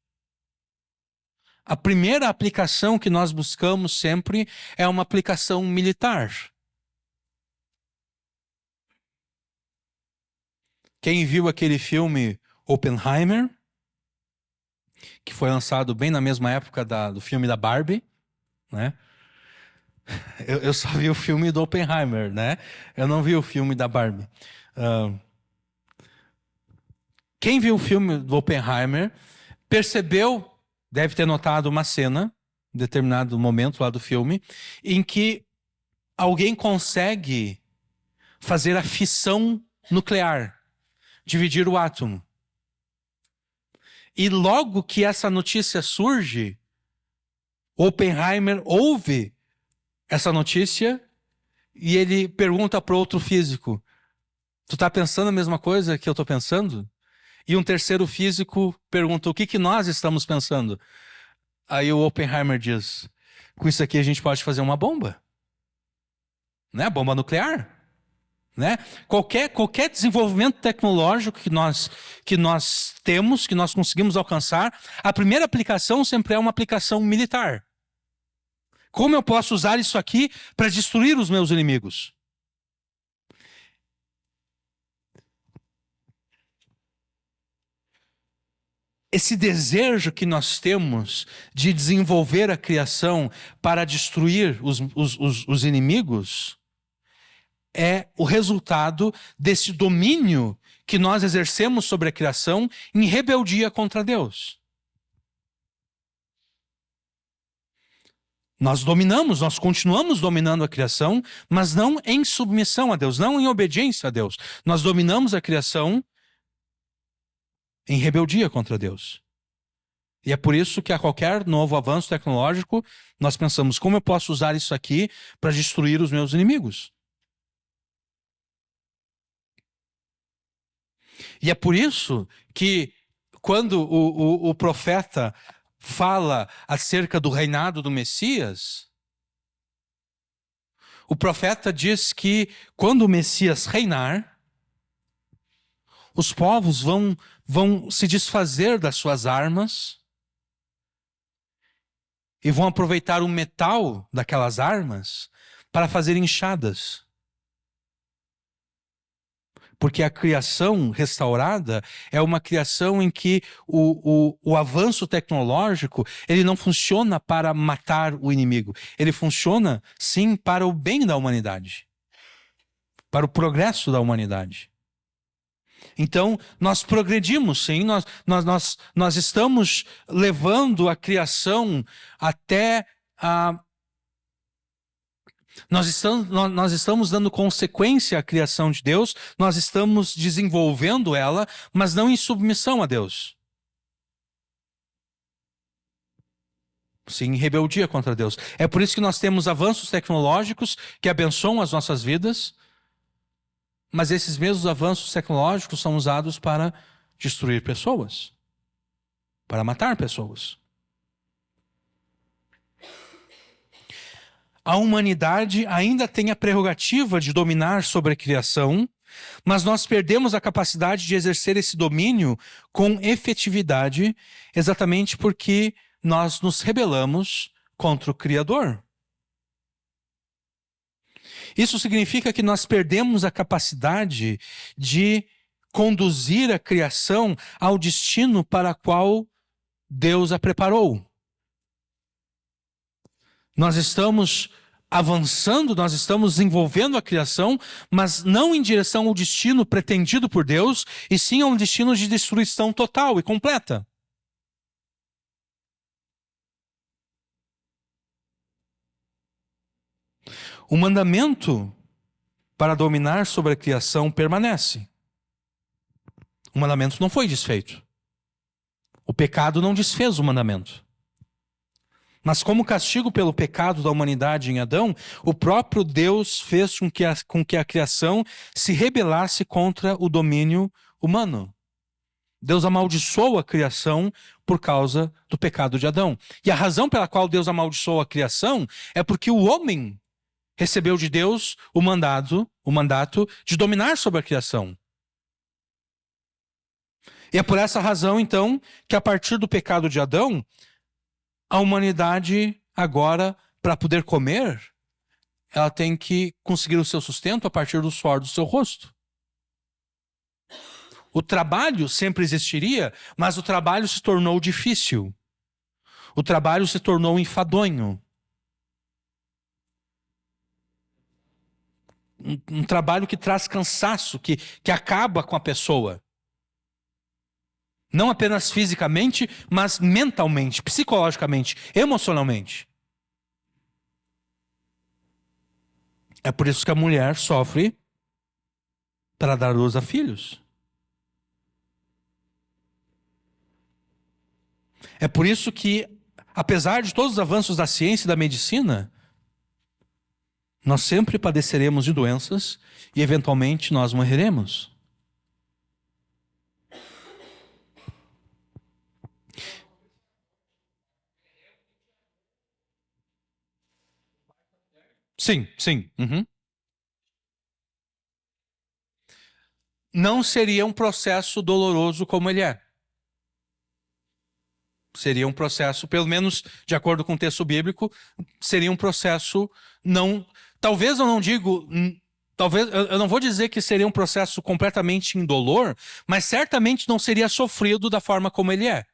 a primeira aplicação que nós buscamos sempre é uma aplicação militar. Quem viu aquele filme Oppenheimer, que foi lançado bem na mesma época do filme da Barbie, né? Eu só vi o filme do Oppenheimer, né? Eu não vi o filme da Barbie. Quem viu o filme do Oppenheimer percebeu deve ter notado uma cena, em determinado momento lá do filme, em que alguém consegue fazer a fissão nuclear, dividir o átomo. E logo que essa notícia surge, Oppenheimer ouve essa notícia e ele pergunta para outro físico: tu tá pensando a mesma coisa que eu tô pensando? E um terceiro físico pergunta: o que que nós estamos pensando? Aí o Oppenheimer diz: com isso aqui a gente pode fazer uma bomba, né? Bomba nuclear, né? Qualquer desenvolvimento tecnológico que nós temos, que nós conseguimos alcançar, a primeira aplicação sempre é uma aplicação militar. Como eu posso usar isso aqui para destruir os meus inimigos? Esse desejo que nós temos de desenvolver a criação para destruir os inimigos é o resultado desse domínio que nós exercemos sobre a criação em rebeldia contra Deus. Nós continuamos dominando a criação, mas não em submissão a Deus, não em obediência a Deus. Nós dominamos a criação em rebeldia contra Deus. E é por isso que a qualquer novo avanço tecnológico, nós pensamos: como eu posso usar isso aqui para destruir os meus inimigos? E é por isso que quando o profeta fala acerca do reinado do Messias, o profeta diz que quando o Messias reinar, os povos vão se desfazer das suas armas e vão aproveitar o metal daquelas armas para fazer enxadas. Porque a criação restaurada é uma criação em que o avanço tecnológico ele não funciona para matar o inimigo. Ele funciona, sim, para o bem da humanidade. Para o progresso da humanidade. Então, nós progredimos, sim, nós estamos levando a criação até a... Nós estamos dando consequência à criação de Deus, nós estamos desenvolvendo ela, mas não em submissão a Deus. Sim, em rebeldia contra Deus. É por isso que nós temos avanços tecnológicos que abençoam as nossas vidas, mas esses mesmos avanços tecnológicos são usados para destruir pessoas, para matar pessoas. A humanidade ainda tem a prerrogativa de dominar sobre a criação, mas nós perdemos a capacidade de exercer esse domínio com efetividade, exatamente porque nós nos rebelamos contra o Criador. Isso significa que nós perdemos a capacidade de conduzir a criação ao destino para o qual Deus a preparou. Nós estamos avançando, nós estamos desenvolvendo a criação, mas não em direção ao destino pretendido por Deus, e sim a um destino de destruição total e completa. O mandamento para dominar sobre a criação permanece. O mandamento não foi desfeito. O pecado não desfez o mandamento. Mas como castigo pelo pecado da humanidade em Adão, o próprio Deus fez com que a criação se rebelasse contra o domínio humano. Deus amaldiçoou a criação por causa do pecado de Adão. E a razão pela qual Deus amaldiçoou a criação é porque o homem recebeu de Deus o mandato de dominar sobre a criação. E é por essa razão, então, que a partir do pecado de Adão, a humanidade agora, para poder comer, ela tem que conseguir o seu sustento a partir do suor do seu rosto. O trabalho sempre existiria, mas o trabalho se tornou difícil. O trabalho se tornou enfadonho. Um trabalho que traz cansaço, que acaba com a pessoa. Não apenas fisicamente, mas mentalmente, psicologicamente, emocionalmente. É por isso que a mulher sofre para dar luz a filhos. É por isso que, apesar de todos os avanços da ciência e da medicina, nós sempre padeceremos de doenças e eventualmente nós morreremos. Sim, sim. Uhum. Não seria um processo doloroso como ele é. Seria um processo, pelo menos de acordo com o texto bíblico, seria um processo não... Talvez eu não digo... Talvez eu não vou dizer que seria um processo completamente indolor, mas certamente não seria sofrido da forma como ele é.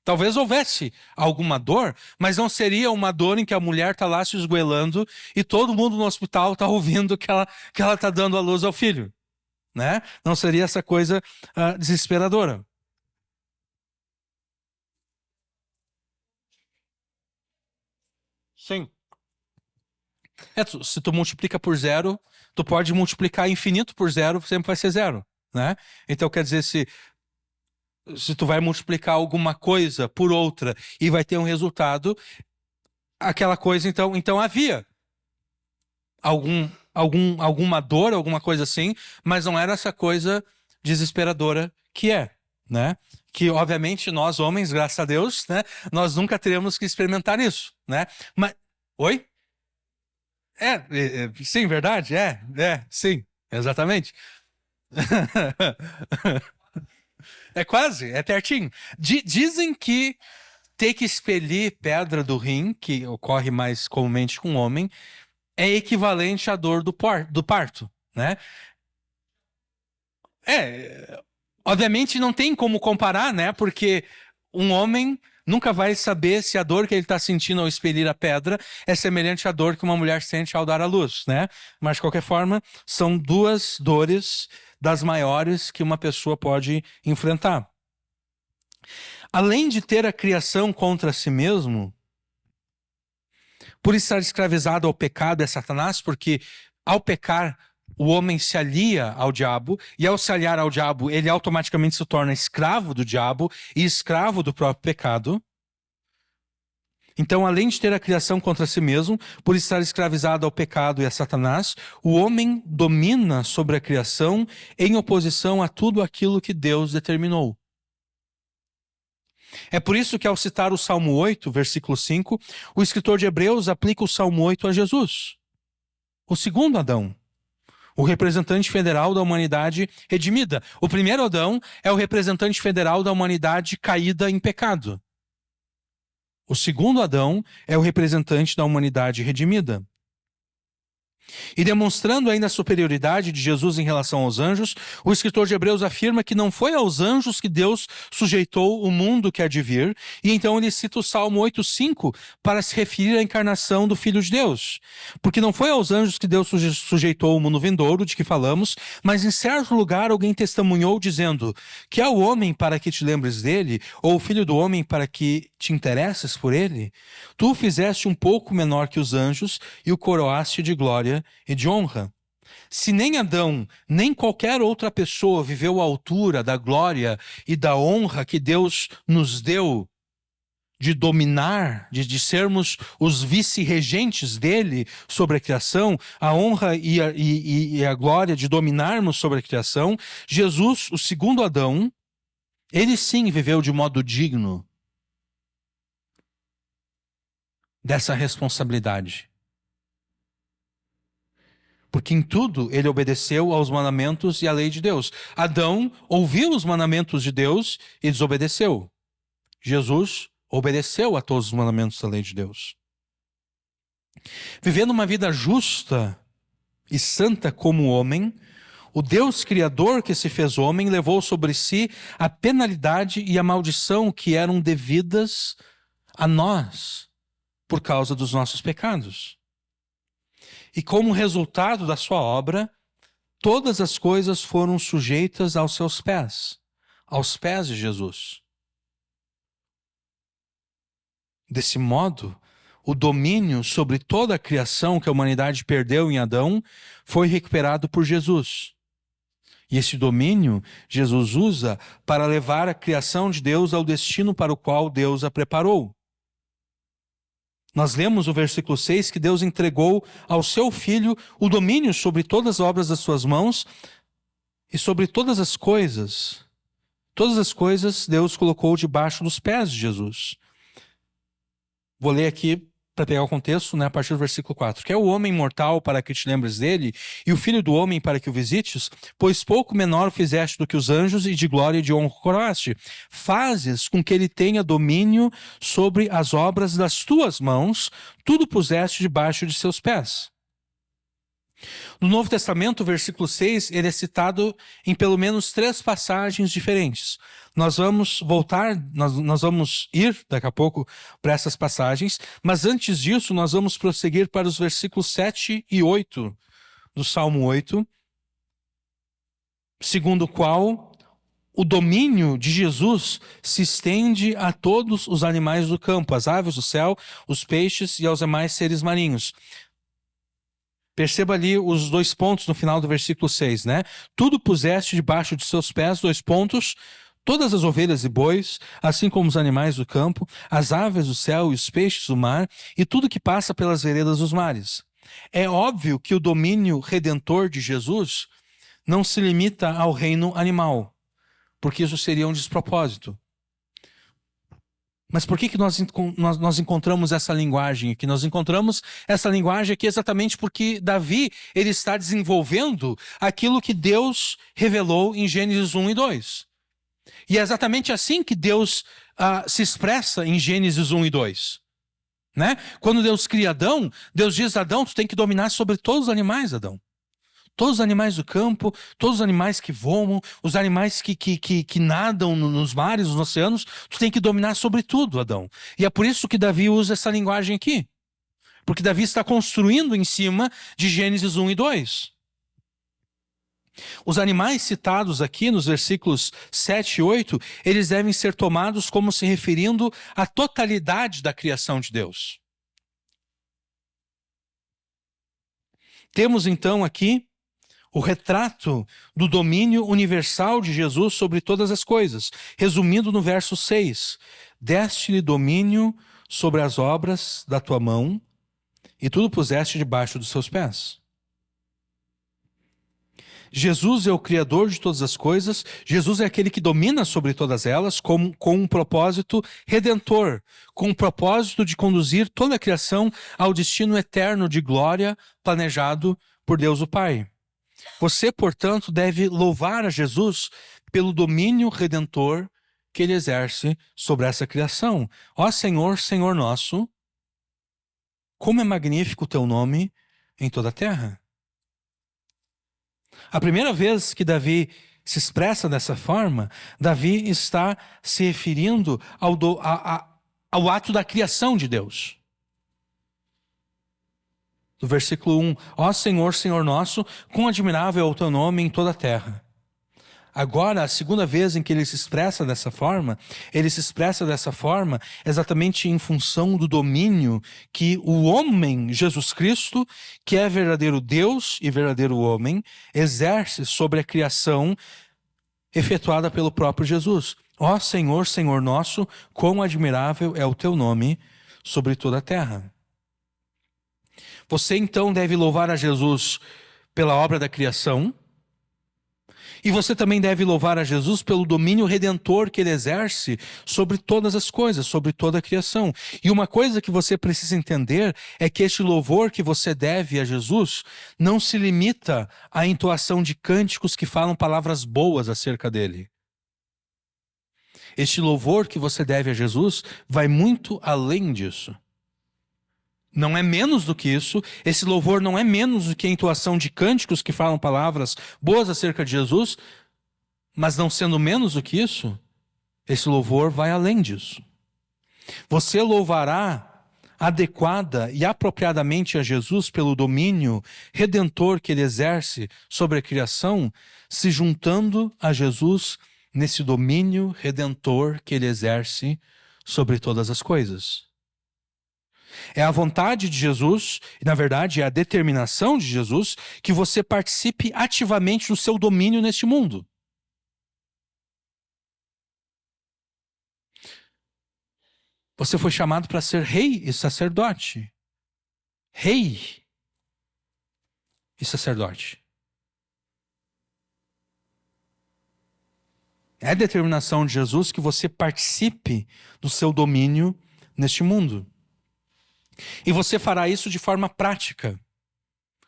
Talvez houvesse alguma dor, mas não seria uma dor em que a mulher está lá se esgoelando e todo mundo no hospital está ouvindo que ela está dando à luz ao filho, né? Não seria essa coisa desesperadora. Sim. Se tu multiplica por zero, tu pode multiplicar infinito por zero, sempre vai ser zero, né? Então quer dizer, se tu vai multiplicar alguma coisa por outra e vai ter um resultado, aquela coisa, então havia alguma dor, alguma coisa assim, mas não era essa coisa desesperadora que é, né? Que obviamente nós homens, graças a Deus, né, nós nunca teremos que experimentar isso, né? Mas, oi? Sim, verdade, sim, exatamente. É quase, é pertinho. Dizem que ter que expelir pedra do rim, que ocorre mais comumente com o homem, é equivalente à dor do parto, né? Obviamente não tem como comparar, né? Porque um homem nunca vai saber se a dor que ele está sentindo ao expelir a pedra é semelhante à dor que uma mulher sente ao dar à luz, né? Mas, de qualquer forma, são duas dores das maiores que uma pessoa pode enfrentar. Além de ter a criação contra si mesmo, por estar escravizado ao pecado é Satanás, porque ao pecar o homem se alia ao diabo, e ao se aliar ao diabo, ele automaticamente se torna escravo do diabo e escravo do próprio pecado. Então, além de ter a criação contra si mesmo, por estar escravizado ao pecado e a Satanás, o homem domina sobre a criação em oposição a tudo aquilo que Deus determinou. É por isso que, ao citar o Salmo 8, versículo 5, o escritor de Hebreus aplica o Salmo 8 a Jesus, o segundo Adão, o representante federal da humanidade redimida. O primeiro Adão é o representante federal da humanidade caída em pecado. O segundo Adão é o representante da humanidade redimida. E demonstrando ainda a superioridade de Jesus em relação aos anjos, o escritor de Hebreus afirma que não foi aos anjos que Deus sujeitou o mundo que há de vir, e então ele cita o Salmo 8,5 para se referir à encarnação do Filho de Deus. Porque não foi aos anjos que Deus sujeitou o mundo vindouro, de que falamos, mas em certo lugar alguém testemunhou dizendo: que é o homem para que te lembres dele, ou o filho do homem para que te interesses por ele? Tu o fizeste um pouco menor que os anjos e o coroaste de glória e de honra. Se nem Adão, nem qualquer outra pessoa viveu à altura da glória e da honra que Deus nos deu de dominar, de sermos os vice-regentes dele sobre a criação, a honra e a glória de dominarmos sobre a criação, Jesus, o segundo Adão, ele sim viveu de modo digno dessa responsabilidade. Porque em tudo ele obedeceu aos mandamentos e à lei de Deus. Adão ouviu os mandamentos de Deus e desobedeceu. Jesus obedeceu a todos os mandamentos da lei de Deus. Vivendo uma vida justa e santa como homem, o Deus Criador que se fez homem levou sobre si a penalidade e a maldição que eram devidas a nós por causa dos nossos pecados. E como resultado da sua obra, todas as coisas foram sujeitas aos seus pés. aos pés de Jesus. Desse modo, o domínio sobre toda a criação que a humanidade perdeu em Adão foi recuperado por Jesus. E esse domínio Jesus usa para levar a criação de Deus ao destino para o qual Deus a preparou. Nós lemos o versículo 6 que Deus entregou ao seu Filho o domínio sobre todas as obras das suas mãos e sobre todas as coisas. Todas as coisas Deus colocou debaixo dos pés de Jesus. Vou ler aqui para pegar o contexto, a partir do versículo 4. Que é o homem mortal para que te lembres dele, e o filho do homem para que o visites, pois pouco menor o fizeste do que os anjos, e de glória e de honra o coroaste. Fazes com que ele tenha domínio sobre as obras das tuas mãos, tudo puseste debaixo de seus pés. No Novo Testamento, o versículo 6, ele é citado em pelo menos 3 passagens diferentes. Nós vamos nós vamos ir daqui a pouco para essas passagens, mas antes disso nós vamos prosseguir para os versículos 7 e 8 do Salmo 8, segundo o qual o domínio de Jesus se estende a todos os animais do campo, as aves do céu, os peixes e aos demais seres marinhos. Perceba ali os 2 pontos no final do versículo 6, né? Tudo puseste debaixo de seus pés, 2 pontos, todas as ovelhas e bois, assim como os animais do campo, as aves do céu e os peixes do mar, e tudo que passa pelas veredas dos mares. É óbvio que o domínio redentor de Jesus não se limita ao reino animal, porque isso seria um despropósito. Mas por que nós encontramos essa linguagem aqui? Nós encontramos essa linguagem aqui exatamente porque Davi ele está desenvolvendo aquilo que Deus revelou em Gênesis 1 e 2. E é exatamente assim que Deus se expressa em Gênesis 1 e 2. Né? Quando Deus cria Adão, Deus diz a Adão, tu tem que dominar sobre todos os animais, Adão. Todos os animais do campo, todos os animais que voam, os animais que nadam nos mares, nos oceanos, tu tem que dominar sobre tudo, Adão. E é por isso que Davi usa essa linguagem aqui. Porque Davi está construindo em cima de Gênesis 1 e 2. Os animais citados aqui nos versículos 7 e 8, eles devem ser tomados como se referindo à totalidade da criação de Deus. Temos então aqui o retrato do domínio universal de Jesus sobre todas as coisas. Resumindo no verso 6, deste-lhe domínio sobre as obras da tua mão, e tudo puseste debaixo dos seus pés. Jesus é o Criador de todas as coisas, Jesus é aquele que domina sobre todas elas com um propósito redentor, com um propósito de conduzir toda a criação ao destino eterno de glória planejado por Deus o Pai. Você, portanto, deve louvar a Jesus pelo domínio redentor que ele exerce sobre essa criação. Ó Senhor, Senhor nosso, como é magnífico o teu nome em toda a terra. A primeira vez que Davi se expressa dessa forma, Davi está se referindo ao ato da criação de Deus. Do versículo 1, ó Senhor, Senhor nosso, quão admirável é o teu nome em toda a terra. Agora, a segunda vez em que ele se expressa dessa forma exatamente em função do domínio que o homem, Jesus Cristo, que é verdadeiro Deus e verdadeiro homem, exerce sobre a criação efetuada pelo próprio Jesus. Ó Senhor, Senhor nosso, quão admirável é o teu nome sobre toda a terra. Você então deve louvar a Jesus pela obra da criação, e você também deve louvar a Jesus pelo domínio redentor que ele exerce sobre todas as coisas, sobre toda a criação. E uma coisa que você precisa entender é que este louvor que você deve a Jesus não se limita à entoação de cânticos que falam palavras boas acerca dele. Este louvor que você deve a Jesus vai muito além disso. Não é menos do que isso, esse louvor não é menos do que a entoação de cânticos que falam palavras boas acerca de Jesus, mas não sendo menos do que isso, esse louvor vai além disso. Você louvará adequada e apropriadamente a Jesus pelo domínio redentor que ele exerce sobre a criação, se juntando a Jesus nesse domínio redentor que ele exerce sobre todas as coisas. É a vontade de Jesus, e na verdade é a determinação de Jesus, que você participe ativamente do seu domínio neste mundo. Você foi chamado para ser rei e sacerdote. Rei e sacerdote. É a determinação de Jesus que você participe do seu domínio neste mundo. E você fará isso de forma prática.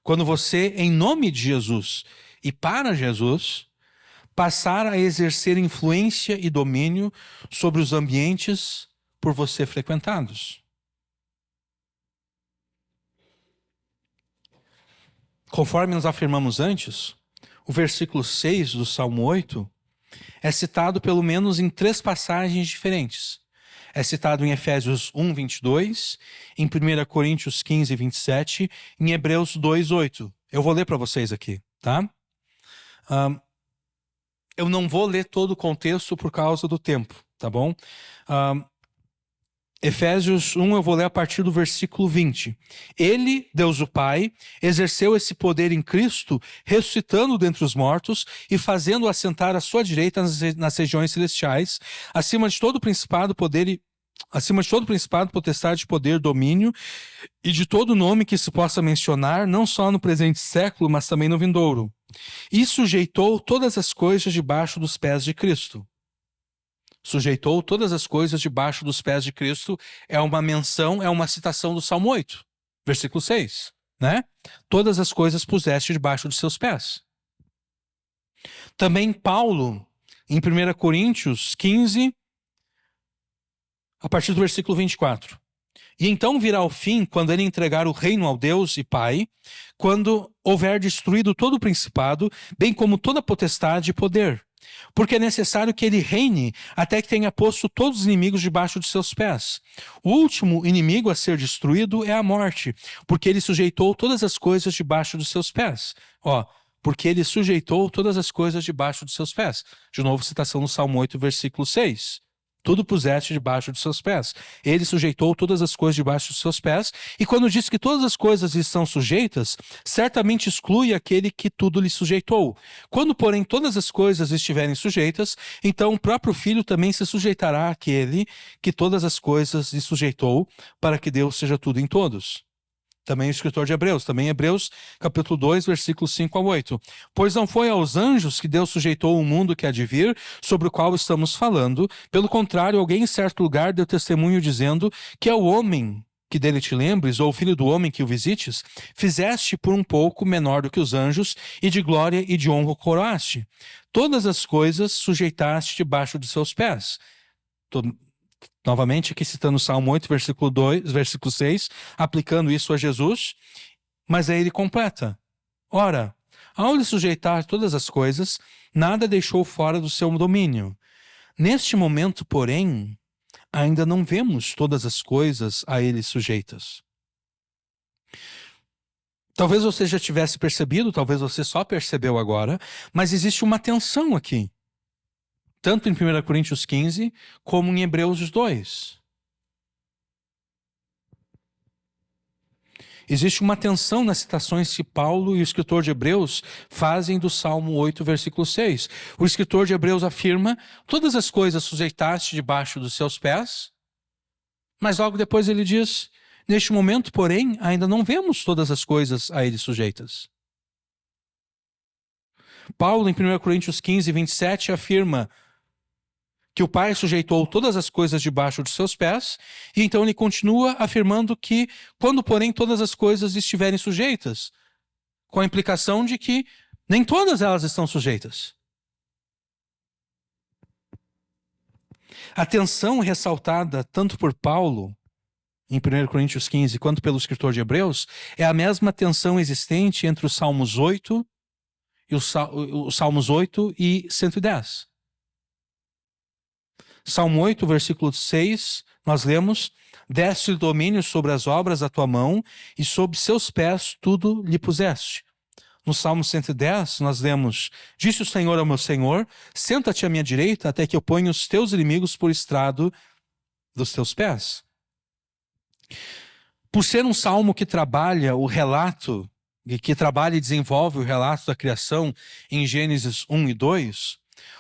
Quando você, em nome de Jesus e para Jesus, passar a exercer influência e domínio sobre os ambientes por você frequentados. Conforme nós afirmamos antes, o versículo 6 do Salmo 8 é citado pelo menos em 3 passagens diferentes. É citado em Efésios 1, 22, em 1 Coríntios 15, 27, em Hebreus 2, 8. Eu vou ler para vocês aqui, tá? Eu não vou ler todo o contexto por causa do tempo, tá bom? Efésios 1, eu vou ler a partir do versículo 20. Ele, Deus o Pai, exerceu esse poder em Cristo, ressuscitando dentre os mortos e fazendo-o assentar à sua direita nas regiões celestiais, acima de todo principado, potestade, poder, domínio e de todo nome que se possa mencionar, não só no presente século, mas também no vindouro. E sujeitou todas as coisas debaixo dos pés de Cristo. Sujeitou todas as coisas debaixo dos pés de Cristo é uma menção, é uma citação do Salmo 8, versículo 6, né? Todas as coisas puseste debaixo de seus pés. Também Paulo, em 1 Coríntios 15, a partir do versículo 24. E então virá o fim, quando ele entregar o reino ao Deus e Pai, quando houver destruído todo o principado, bem como toda potestade e poder. Porque é necessário que ele reine até que tenha posto todos os inimigos debaixo de seus pés. O último inimigo a ser destruído é a morte, porque ele sujeitou todas as coisas debaixo dos seus pés. Porque ele sujeitou todas as coisas debaixo dos seus pés. De novo, citação no Salmo 8, versículo 6. Tudo puseste debaixo de seus pés. Ele sujeitou todas as coisas debaixo dos seus pés, e quando diz que todas as coisas lhe são sujeitas, certamente exclui aquele que tudo lhe sujeitou. Quando, porém, todas as coisas estiverem sujeitas, então o próprio Filho também se sujeitará àquele que todas as coisas lhe sujeitou, para que Deus seja tudo em todos. Também o escritor de Hebreus, também Hebreus, capítulo 2, versículos 5 a 8. Pois não foi aos anjos que Deus sujeitou o mundo que há de vir, sobre o qual estamos falando. Pelo contrário, alguém em certo lugar deu testemunho dizendo que é o homem que dele te lembres, ou o filho do homem que o visites, fizeste por um pouco menor do que os anjos, e de glória e de honra o coroaste. Todas as coisas sujeitaste debaixo de seus pés. Novamente, aqui citando o Salmo 8, versículo 6, aplicando isso a Jesus, mas aí ele completa. Ora, ao lhe sujeitar todas as coisas, nada deixou fora do seu domínio. Neste momento, porém, ainda não vemos todas as coisas a ele sujeitas. Talvez você já tivesse percebido, talvez você só percebeu agora, mas existe uma tensão aqui. Tanto em 1 Coríntios 15, como em Hebreus 2. Existe uma tensão nas citações que Paulo e o escritor de Hebreus fazem do Salmo 8, versículo 6. O escritor de Hebreus afirma, todas as coisas sujeitaste debaixo dos seus pés, mas logo depois ele diz, neste momento, porém, ainda não vemos todas as coisas a ele sujeitas. Paulo, em 1 Coríntios 15, 27, afirma que o Pai sujeitou todas as coisas debaixo de seus pés, e então ele continua afirmando que, quando porém todas as coisas estiverem sujeitas, com a implicação de que nem todas elas estão sujeitas. A tensão ressaltada tanto por Paulo, em 1 Coríntios 15, quanto pelo escritor de Hebreus, é a mesma tensão existente entre os Salmos 8 e os Salmos 8 e 110. Salmo 8, versículo 6, nós lemos, deste-lhe domínio sobre as obras da tua mão, e sob seus pés tudo lhe puseste. No Salmo 110, nós lemos: Disse o Senhor ao meu Senhor, senta-te à minha direita até que eu ponha os teus inimigos por estrado dos teus pés. Por ser um salmo que trabalha o relato, que trabalha e desenvolve o relato da criação em Gênesis 1 e 2,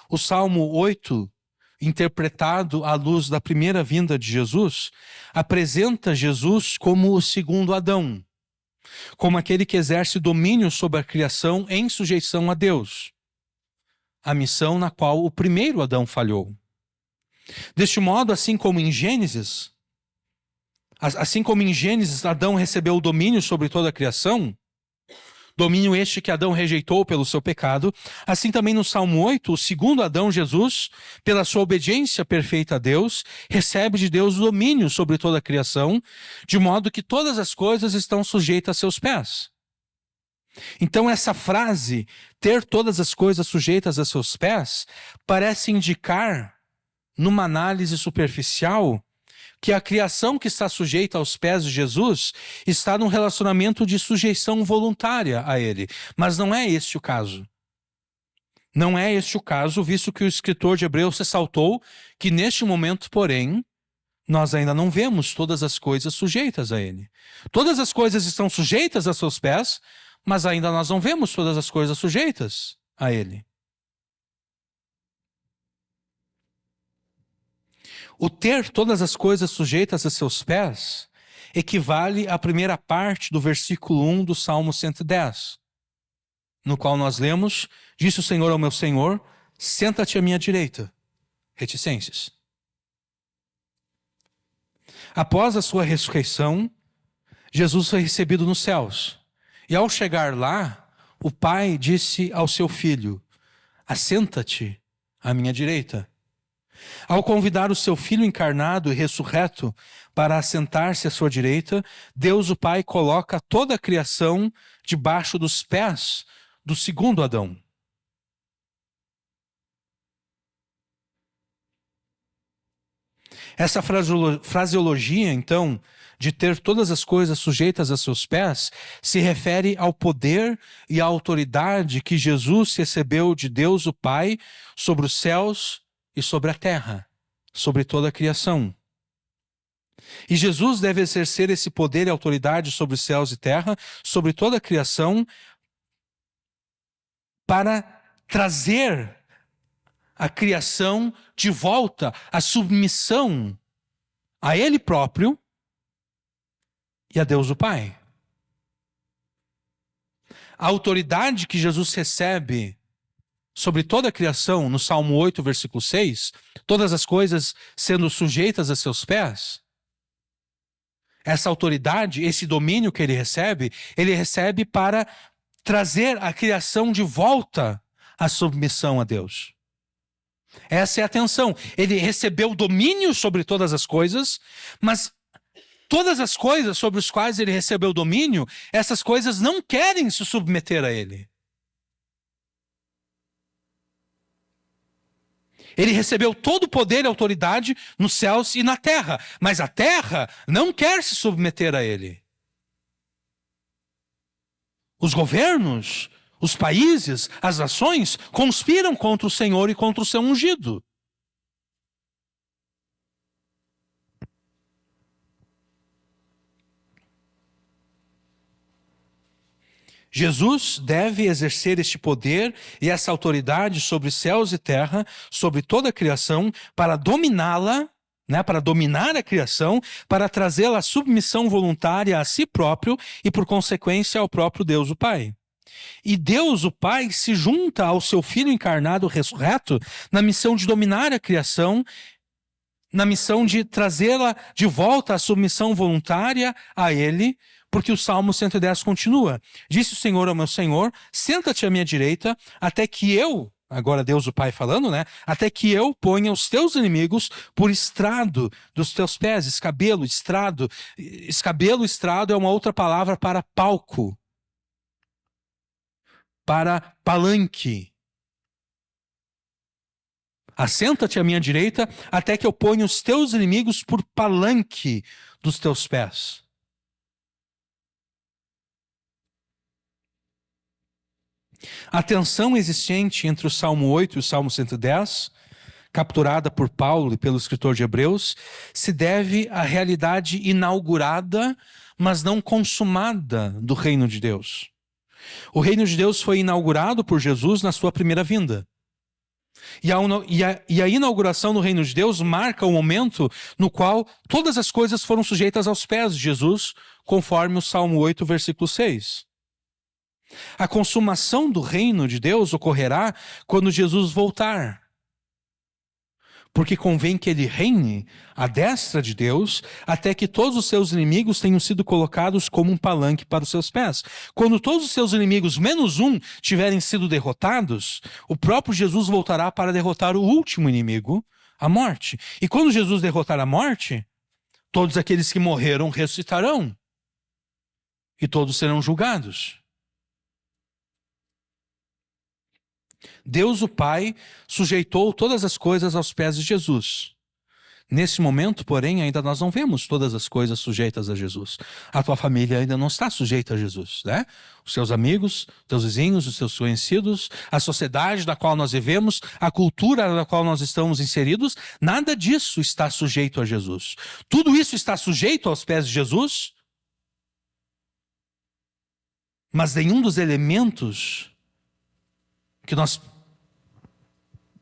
o Salmo 8, interpretado à luz da primeira vinda de Jesus, apresenta Jesus como o segundo Adão, como aquele que exerce domínio sobre a criação em sujeição a Deus, a missão na qual o primeiro Adão falhou. Deste modo, assim como em Gênesis, Adão recebeu o domínio sobre toda a criação, domínio este que Adão rejeitou pelo seu pecado, assim também no Salmo 8, o segundo Adão, Jesus, pela sua obediência perfeita a Deus, recebe de Deus o domínio sobre toda a criação, de modo que todas as coisas estão sujeitas a seus pés. Então essa frase, ter todas as coisas sujeitas a seus pés, parece indicar, numa análise superficial, que a criação que está sujeita aos pés de Jesus está num relacionamento de sujeição voluntária a ele. Mas não é este o caso. Não é este o caso, visto que o escritor de Hebreus ressaltou que neste momento, porém, nós ainda não vemos todas as coisas sujeitas a ele. Todas as coisas estão sujeitas a seus pés, mas ainda nós não vemos todas as coisas sujeitas a ele. O ter todas as coisas sujeitas a seus pés equivale à primeira parte do versículo 1 do Salmo 110, no qual nós lemos: Disse o Senhor ao meu Senhor, senta-te à minha direita. Reticências. Após a sua ressurreição, Jesus foi recebido nos céus. E ao chegar lá, o Pai disse ao seu Filho: assenta-te à minha direita. Ao convidar o seu Filho encarnado e ressurreto para assentar-se à sua direita, Deus o Pai coloca toda a criação debaixo dos pés do segundo Adão. Essa fraseologia, então, de ter todas as coisas sujeitas a seus pés, se refere ao poder e à autoridade que Jesus recebeu de Deus o Pai sobre os céus e sobre a terra, sobre toda a criação. E Jesus deve exercer esse poder e autoridade sobre os céus e terra, sobre toda a criação, para trazer a criação de volta à submissão a Ele próprio e a Deus o Pai. A autoridade que Jesus recebe sobre toda a criação, no Salmo 8, versículo 6, todas as coisas sendo sujeitas a seus pés, essa autoridade, esse domínio que ele recebe para trazer a criação de volta à submissão a Deus. Essa é a tensão. Ele recebeu domínio sobre todas as coisas, mas todas as coisas sobre as quais ele recebeu domínio, essas coisas não querem se submeter a ele. Ele recebeu todo o poder e autoridade nos céus e na terra, mas a terra não quer se submeter a ele. Os governos, os países, as nações conspiram contra o Senhor e contra o seu ungido. Jesus deve exercer este poder e essa autoridade sobre céus e terra, sobre toda a criação, para dominá-la, para dominar a criação, para trazê-la à submissão voluntária a si próprio e, por consequência, ao próprio Deus o Pai. E Deus o Pai se junta ao seu Filho encarnado ressurreto na missão de dominar a criação, na missão de trazê-la de volta à submissão voluntária a Ele, porque o Salmo 110 continua: Disse o Senhor ao meu Senhor, senta-te à minha direita, até que eu, agora Deus o Pai falando, até que eu ponha os teus inimigos por estrado dos teus pés. Escabelo, estrado. Escabelo, estrado é uma outra palavra para palco, para palanque. Assenta-te à minha direita, até que eu ponha os teus inimigos por palanque dos teus pés. A tensão existente entre o Salmo 8 e o Salmo 110, capturada por Paulo e pelo escritor de Hebreus, se deve à realidade inaugurada, mas não consumada do reino de Deus. O reino de Deus foi inaugurado por Jesus na sua primeira vinda. E a inauguração do reino de Deus marca o momento no qual todas as coisas foram sujeitas aos pés de Jesus, conforme o Salmo 8, versículo 6. A consumação do reino de Deus ocorrerá quando Jesus voltar. Porque convém que ele reine à destra de Deus, até que todos os seus inimigos tenham sido colocados como um palanque para os seus pés. Quando todos os seus inimigos, menos um, tiverem sido derrotados, o próprio Jesus voltará para derrotar o último inimigo, a morte. E quando Jesus derrotar a morte, todos aqueles que morreram ressuscitarão. E todos serão julgados. Deus, o Pai, sujeitou todas as coisas aos pés de Jesus. Nesse momento, porém, ainda nós não vemos todas as coisas sujeitas a Jesus. A tua família ainda não está sujeita a Jesus, né? Os seus amigos, teus vizinhos, os seus conhecidos, a sociedade da qual nós vivemos, a cultura da qual nós estamos inseridos, nada disso está sujeito a Jesus. Tudo isso está sujeito aos pés de Jesus, mas nenhum dos elementos que nós...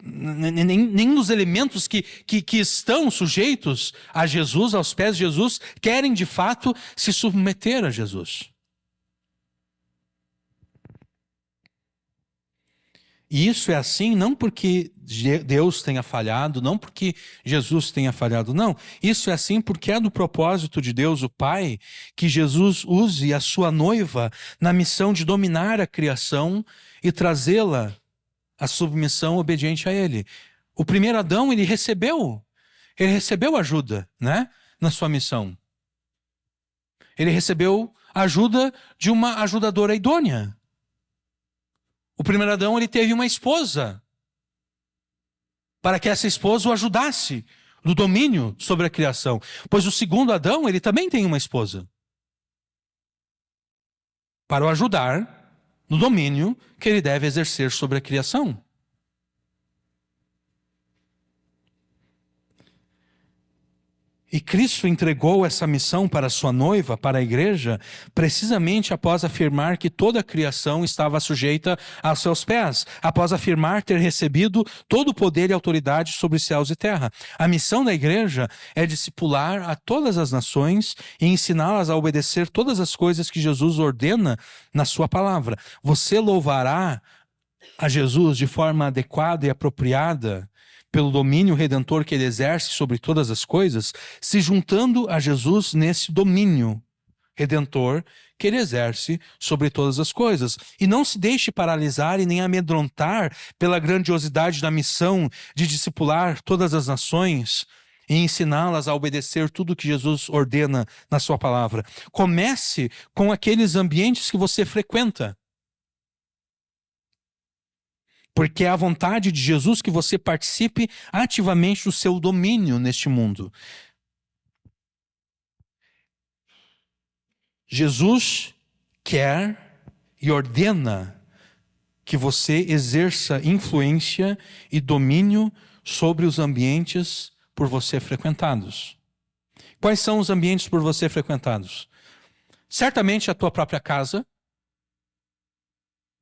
nenhum dos elementos que estão sujeitos a Jesus, aos pés de Jesus, querem de fato se submeter a Jesus. E isso é assim não porque Deus tenha falhado, não porque Jesus tenha falhado, não. Isso é assim porque é do propósito de Deus, o Pai, que Jesus use a sua noiva na missão de dominar a criação e trazê-la à submissão obediente a Ele. O primeiro Adão, ele recebeu ajuda, né, na sua missão. Ele recebeu a ajuda de uma ajudadora idônea. O primeiro Adão, ele teve uma esposa, para que essa esposa o ajudasse no domínio sobre a criação. Pois o segundo Adão, ele também tem uma esposa, para o ajudar no domínio que ele deve exercer sobre a criação. E Cristo entregou essa missão para a sua noiva, para a igreja, precisamente após afirmar que toda a criação estava sujeita aos seus pés, após afirmar ter recebido todo o poder e autoridade sobre céus e terra. A missão da igreja é discipular a todas as nações e ensiná-las a obedecer todas as coisas que Jesus ordena na sua palavra. Você louvará a Jesus de forma adequada e apropriada pelo domínio redentor que ele exerce sobre todas as coisas, se juntando a Jesus nesse domínio redentor que ele exerce sobre todas as coisas. E não se deixe paralisar e nem amedrontar pela grandiosidade da missão de discipular todas as nações e ensiná-las a obedecer tudo que Jesus ordena na sua palavra. Comece com aqueles ambientes que você frequenta. Porque é a vontade de Jesus que você participe ativamente do seu domínio neste mundo. Jesus quer e ordena que você exerça influência e domínio sobre os ambientes por você frequentados. Quais são os ambientes por você frequentados? Certamente a tua própria casa,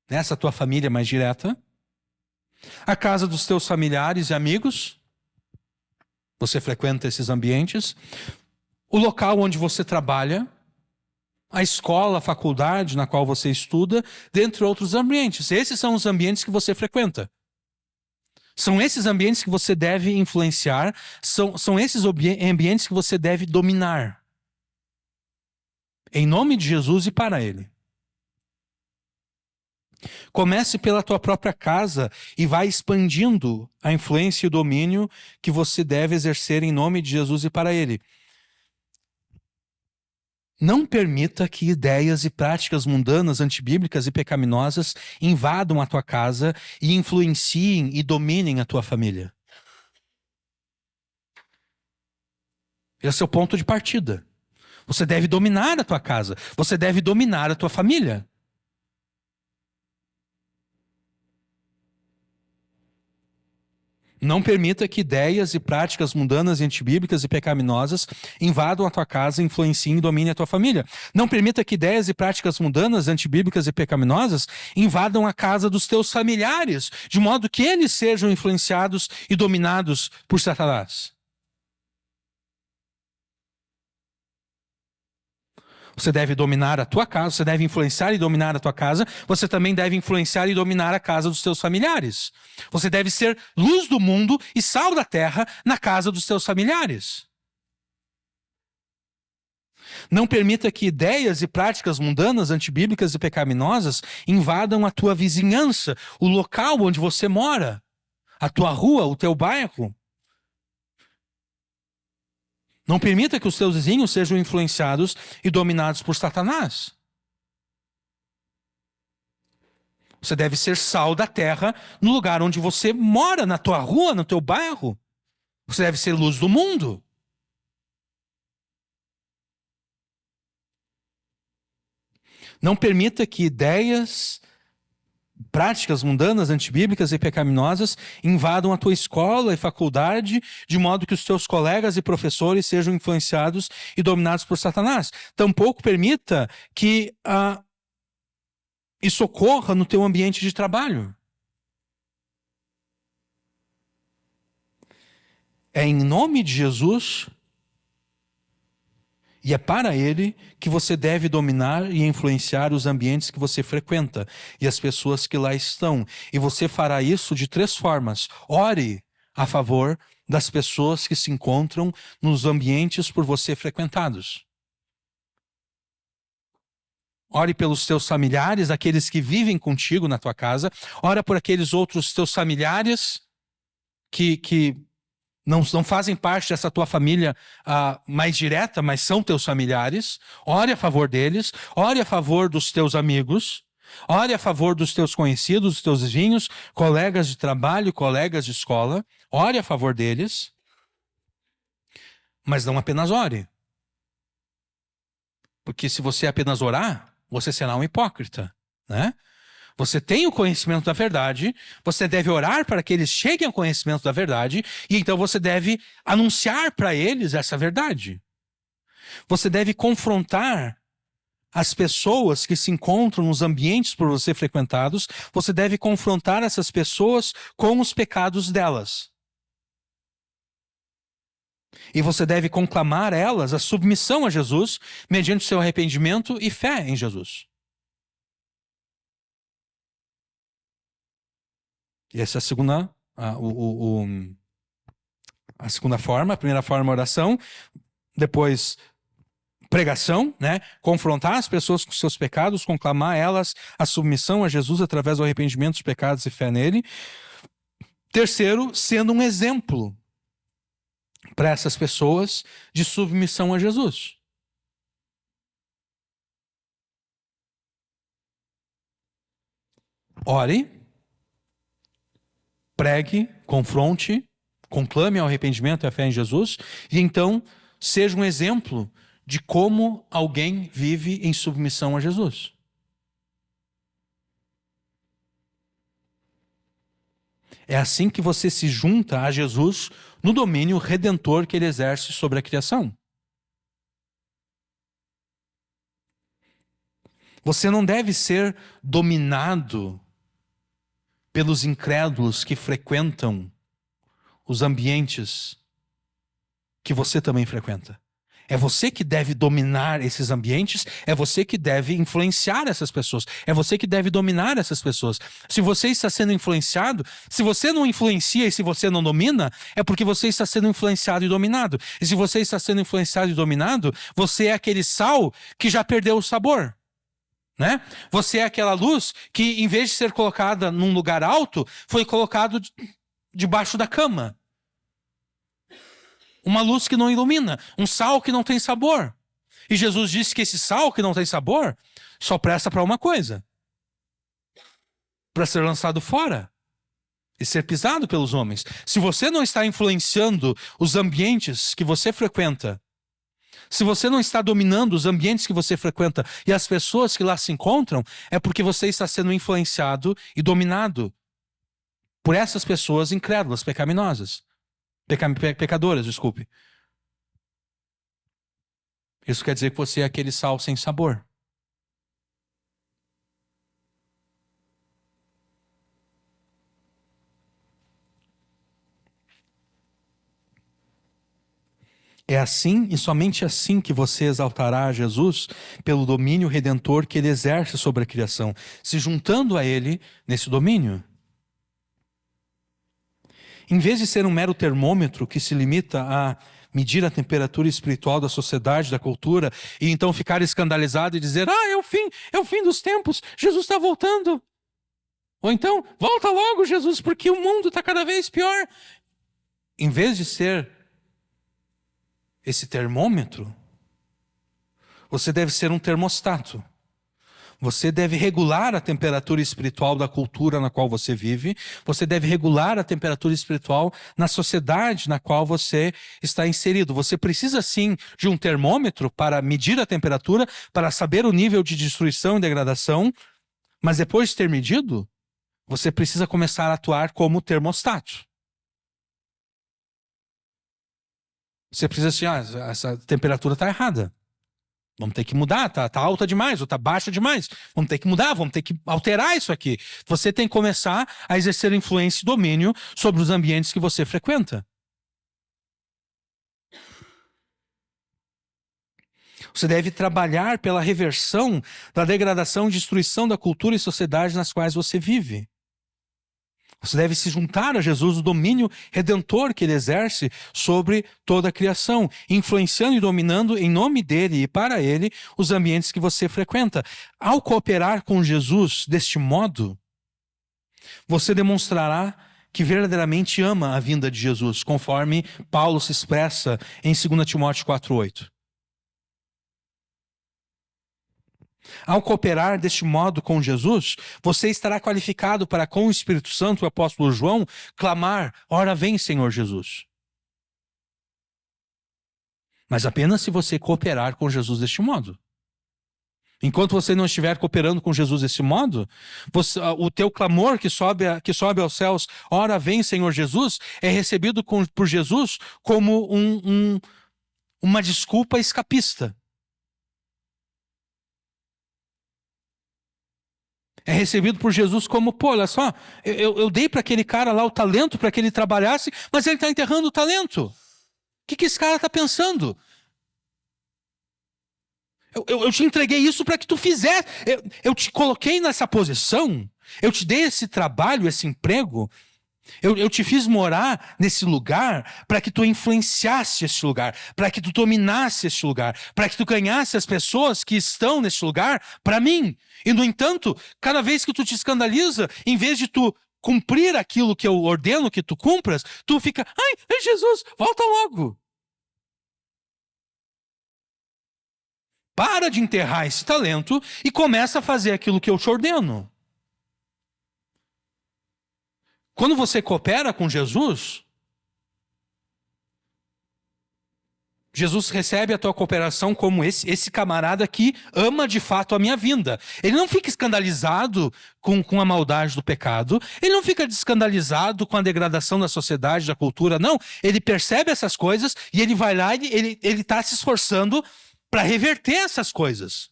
essa tua família mais direta. A casa dos teus familiares e amigos, você frequenta esses ambientes. O local onde você trabalha, a escola, a faculdade na qual você estuda, dentre outros ambientes. Esses são os ambientes que você frequenta. São esses ambientes que você deve influenciar, são esses ambientes que você deve dominar. Em nome de Jesus e para Ele. Comece pela tua própria casa e vai expandindo a influência e o domínio que você deve exercer em nome de Jesus e para Ele. Não permita que ideias e práticas mundanas, antibíblicas e pecaminosas invadam a tua casa e influenciem e dominem a tua família. Esse é o ponto de partida. Você deve dominar a tua casa. Você deve dominar a tua família. Não permita que ideias e práticas mundanas, antibíblicas e pecaminosas invadam a tua casa, influenciem e dominem a tua família. Não permita que ideias e práticas mundanas, antibíblicas e pecaminosas invadam a casa dos teus familiares, de modo que eles sejam influenciados e dominados por Satanás. Você deve dominar a tua casa, você deve influenciar e dominar a tua casa, você também deve influenciar e dominar a casa dos teus familiares. Você deve ser luz do mundo e sal da terra na casa dos teus familiares. Não permita que ideias e práticas mundanas, antibíblicas e pecaminosas invadam a tua vizinhança, o local onde você mora, a tua rua, o teu bairro. Não permita que os teus vizinhos sejam influenciados e dominados por Satanás. Você deve ser sal da terra no lugar onde você mora, na tua rua, no teu bairro. Você deve ser luz do mundo. Não permita que ideias, práticas mundanas, antibíblicas e pecaminosas invadam a tua escola e faculdade, de modo que os teus colegas e professores sejam influenciados e dominados por Satanás. Tampouco permita que isso ocorra no teu ambiente de trabalho. É em nome de Jesus e é para Ele que você deve dominar e influenciar os ambientes que você frequenta e as pessoas que lá estão. E você fará isso de 3 formas. Ore a favor das pessoas que se encontram nos ambientes por você frequentados. Ore pelos teus familiares, aqueles que vivem contigo na tua casa. Ora por aqueles outros teus familiares que não fazem parte dessa tua família mais direta, mas são teus familiares. Ore a favor deles. Ore a favor dos teus amigos. Ore a favor dos teus conhecidos, dos teus vizinhos, colegas de trabalho, colegas de escola. Ore a favor deles. Mas não apenas ore. Porque se você apenas orar, você será um hipócrita, né? Você tem o conhecimento da verdade, você deve orar para que eles cheguem ao conhecimento da verdade, e então você deve anunciar para eles essa verdade. Você deve confrontar as pessoas que se encontram nos ambientes por você frequentados, você deve confrontar essas pessoas com os pecados delas. E você deve conclamar a elas a submissão a Jesus, mediante seu arrependimento e fé em Jesus. E essa é a segunda forma. A primeira forma é oração, depois pregação, né? Confrontar as pessoas com seus pecados, conclamar a elas a submissão a Jesus através do arrependimento dos pecados e fé nele. Terceiro, sendo um exemplo para essas pessoas de submissão a Jesus. Ore, pregue, confronte, conclame ao arrependimento e a fé em Jesus, e então seja um exemplo de como alguém vive em submissão a Jesus. É assim que você se junta a Jesus no domínio redentor que ele exerce sobre a criação. Você não deve ser dominado pelos incrédulos que frequentam os ambientes que você também frequenta. É você que deve dominar esses ambientes, é você que deve influenciar essas pessoas, é você que deve dominar essas pessoas. Se você está sendo influenciado, se você não influencia e se você não domina, é porque você está sendo influenciado e dominado. E se você está sendo influenciado e dominado, você é aquele sal que já perdeu o sabor, né? Você é aquela luz que, em vez de ser colocada num lugar alto, foi colocado debaixo da cama. Uma luz que não ilumina, um sal que não tem sabor. E Jesus disse que esse sal que não tem sabor só presta para uma coisa: para ser lançado fora e ser pisado pelos homens. Se você não está influenciando os ambientes que você frequenta, se você não está dominando os ambientes que você frequenta e as pessoas que lá se encontram, é porque você está sendo influenciado e dominado por essas pessoas incrédulas, pecaminosas. Pecadoras, desculpe. Isso quer dizer que você é aquele sal sem sabor. É assim e somente assim que você exaltará a Jesus pelo domínio redentor que ele exerce sobre a criação, se juntando a ele nesse domínio. Em vez de ser um mero termômetro que se limita a medir a temperatura espiritual da sociedade, da cultura, e então ficar escandalizado e dizer, é o fim dos tempos, Jesus está voltando. Ou então, volta logo, Jesus, porque o mundo está cada vez pior. Em vez de ser esse termômetro, você deve ser um termostato. Você deve regular a temperatura espiritual da cultura na qual você vive. Você deve regular a temperatura espiritual na sociedade na qual você está inserido. Você precisa sim de um termômetro para medir a temperatura, para saber o nível de destruição e degradação. Mas depois de ter medido, você precisa começar a atuar como termostato. Você precisa assim, essa temperatura está errada. Vamos ter que mudar, tá alta demais, ou está baixa demais. Vamos ter que mudar, vamos ter que alterar isso aqui. Você tem que começar a exercer influência e domínio sobre os ambientes que você frequenta. Você deve trabalhar pela reversão da degradação e destruição da cultura e sociedade nas quais você vive. Você deve se juntar a Jesus, o domínio redentor que ele exerce sobre toda a criação, influenciando e dominando em nome dele e para ele os ambientes que você frequenta. Ao cooperar com Jesus deste modo, você demonstrará que verdadeiramente ama a vinda de Jesus, conforme Paulo se expressa em 2 Timóteo 4,8. Ao cooperar deste modo com Jesus, você estará qualificado para, com o Espírito Santo, o apóstolo João, clamar, ora vem, Senhor Jesus. Mas apenas se você cooperar com Jesus deste modo. Enquanto você não estiver cooperando com Jesus desse modo, o teu clamor que sobe aos céus, ora vem, Senhor Jesus, é recebido por Jesus como uma desculpa escapista. É recebido por Jesus como, olha só, eu dei para aquele cara lá o talento para que ele trabalhasse, mas ele está enterrando o talento. O que esse cara está pensando? Eu te entreguei isso para que tu fizesse. Eu te coloquei nessa posição, eu te dei esse trabalho, esse emprego, eu te fiz morar nesse lugar para que tu influenciasse esse lugar, para que tu dominasse esse lugar, para que tu ganhasse as pessoas que estão nesse lugar para mim. E, no entanto, cada vez que tu te escandaliza, em vez de tu cumprir aquilo que eu ordeno que tu cumpras, tu fica, Jesus, volta logo. Para de enterrar esse talento e começa a fazer aquilo que eu te ordeno. Quando você coopera com Jesus, Jesus recebe a tua cooperação como esse camarada que ama de fato a minha vinda. Ele não fica escandalizado com a maldade do pecado, ele não fica escandalizado com a degradação da sociedade, da cultura, não. Ele percebe essas coisas e ele vai lá e ele está se esforçando para reverter essas coisas.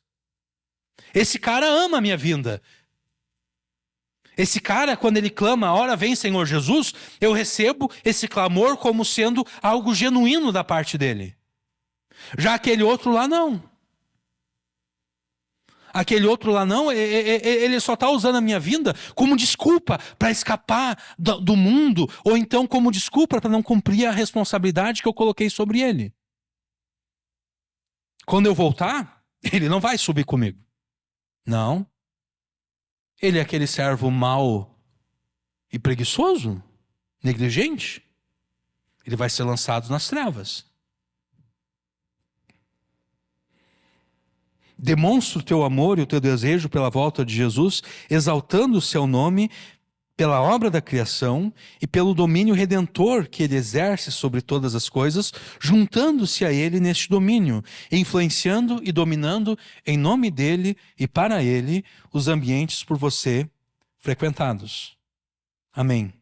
Esse cara ama a minha vinda. Esse cara, quando ele clama, ora vem, Senhor Jesus, eu recebo esse clamor como sendo algo genuíno da parte dele. Já aquele outro lá, não. Aquele outro lá, não, ele só está usando a minha vinda como desculpa para escapar do mundo, ou então como desculpa para não cumprir a responsabilidade que eu coloquei sobre ele. Quando eu voltar, ele não vai subir comigo. Não. Ele é aquele servo mau e preguiçoso, negligente. Ele vai ser lançado nas trevas. Demonstra o teu amor e o teu desejo pela volta de Jesus, exaltando o seu nome pela obra da criação e pelo domínio redentor que ele exerce sobre todas as coisas, juntando-se a ele neste domínio, influenciando e dominando em nome dele e para ele os ambientes por você frequentados. Amém.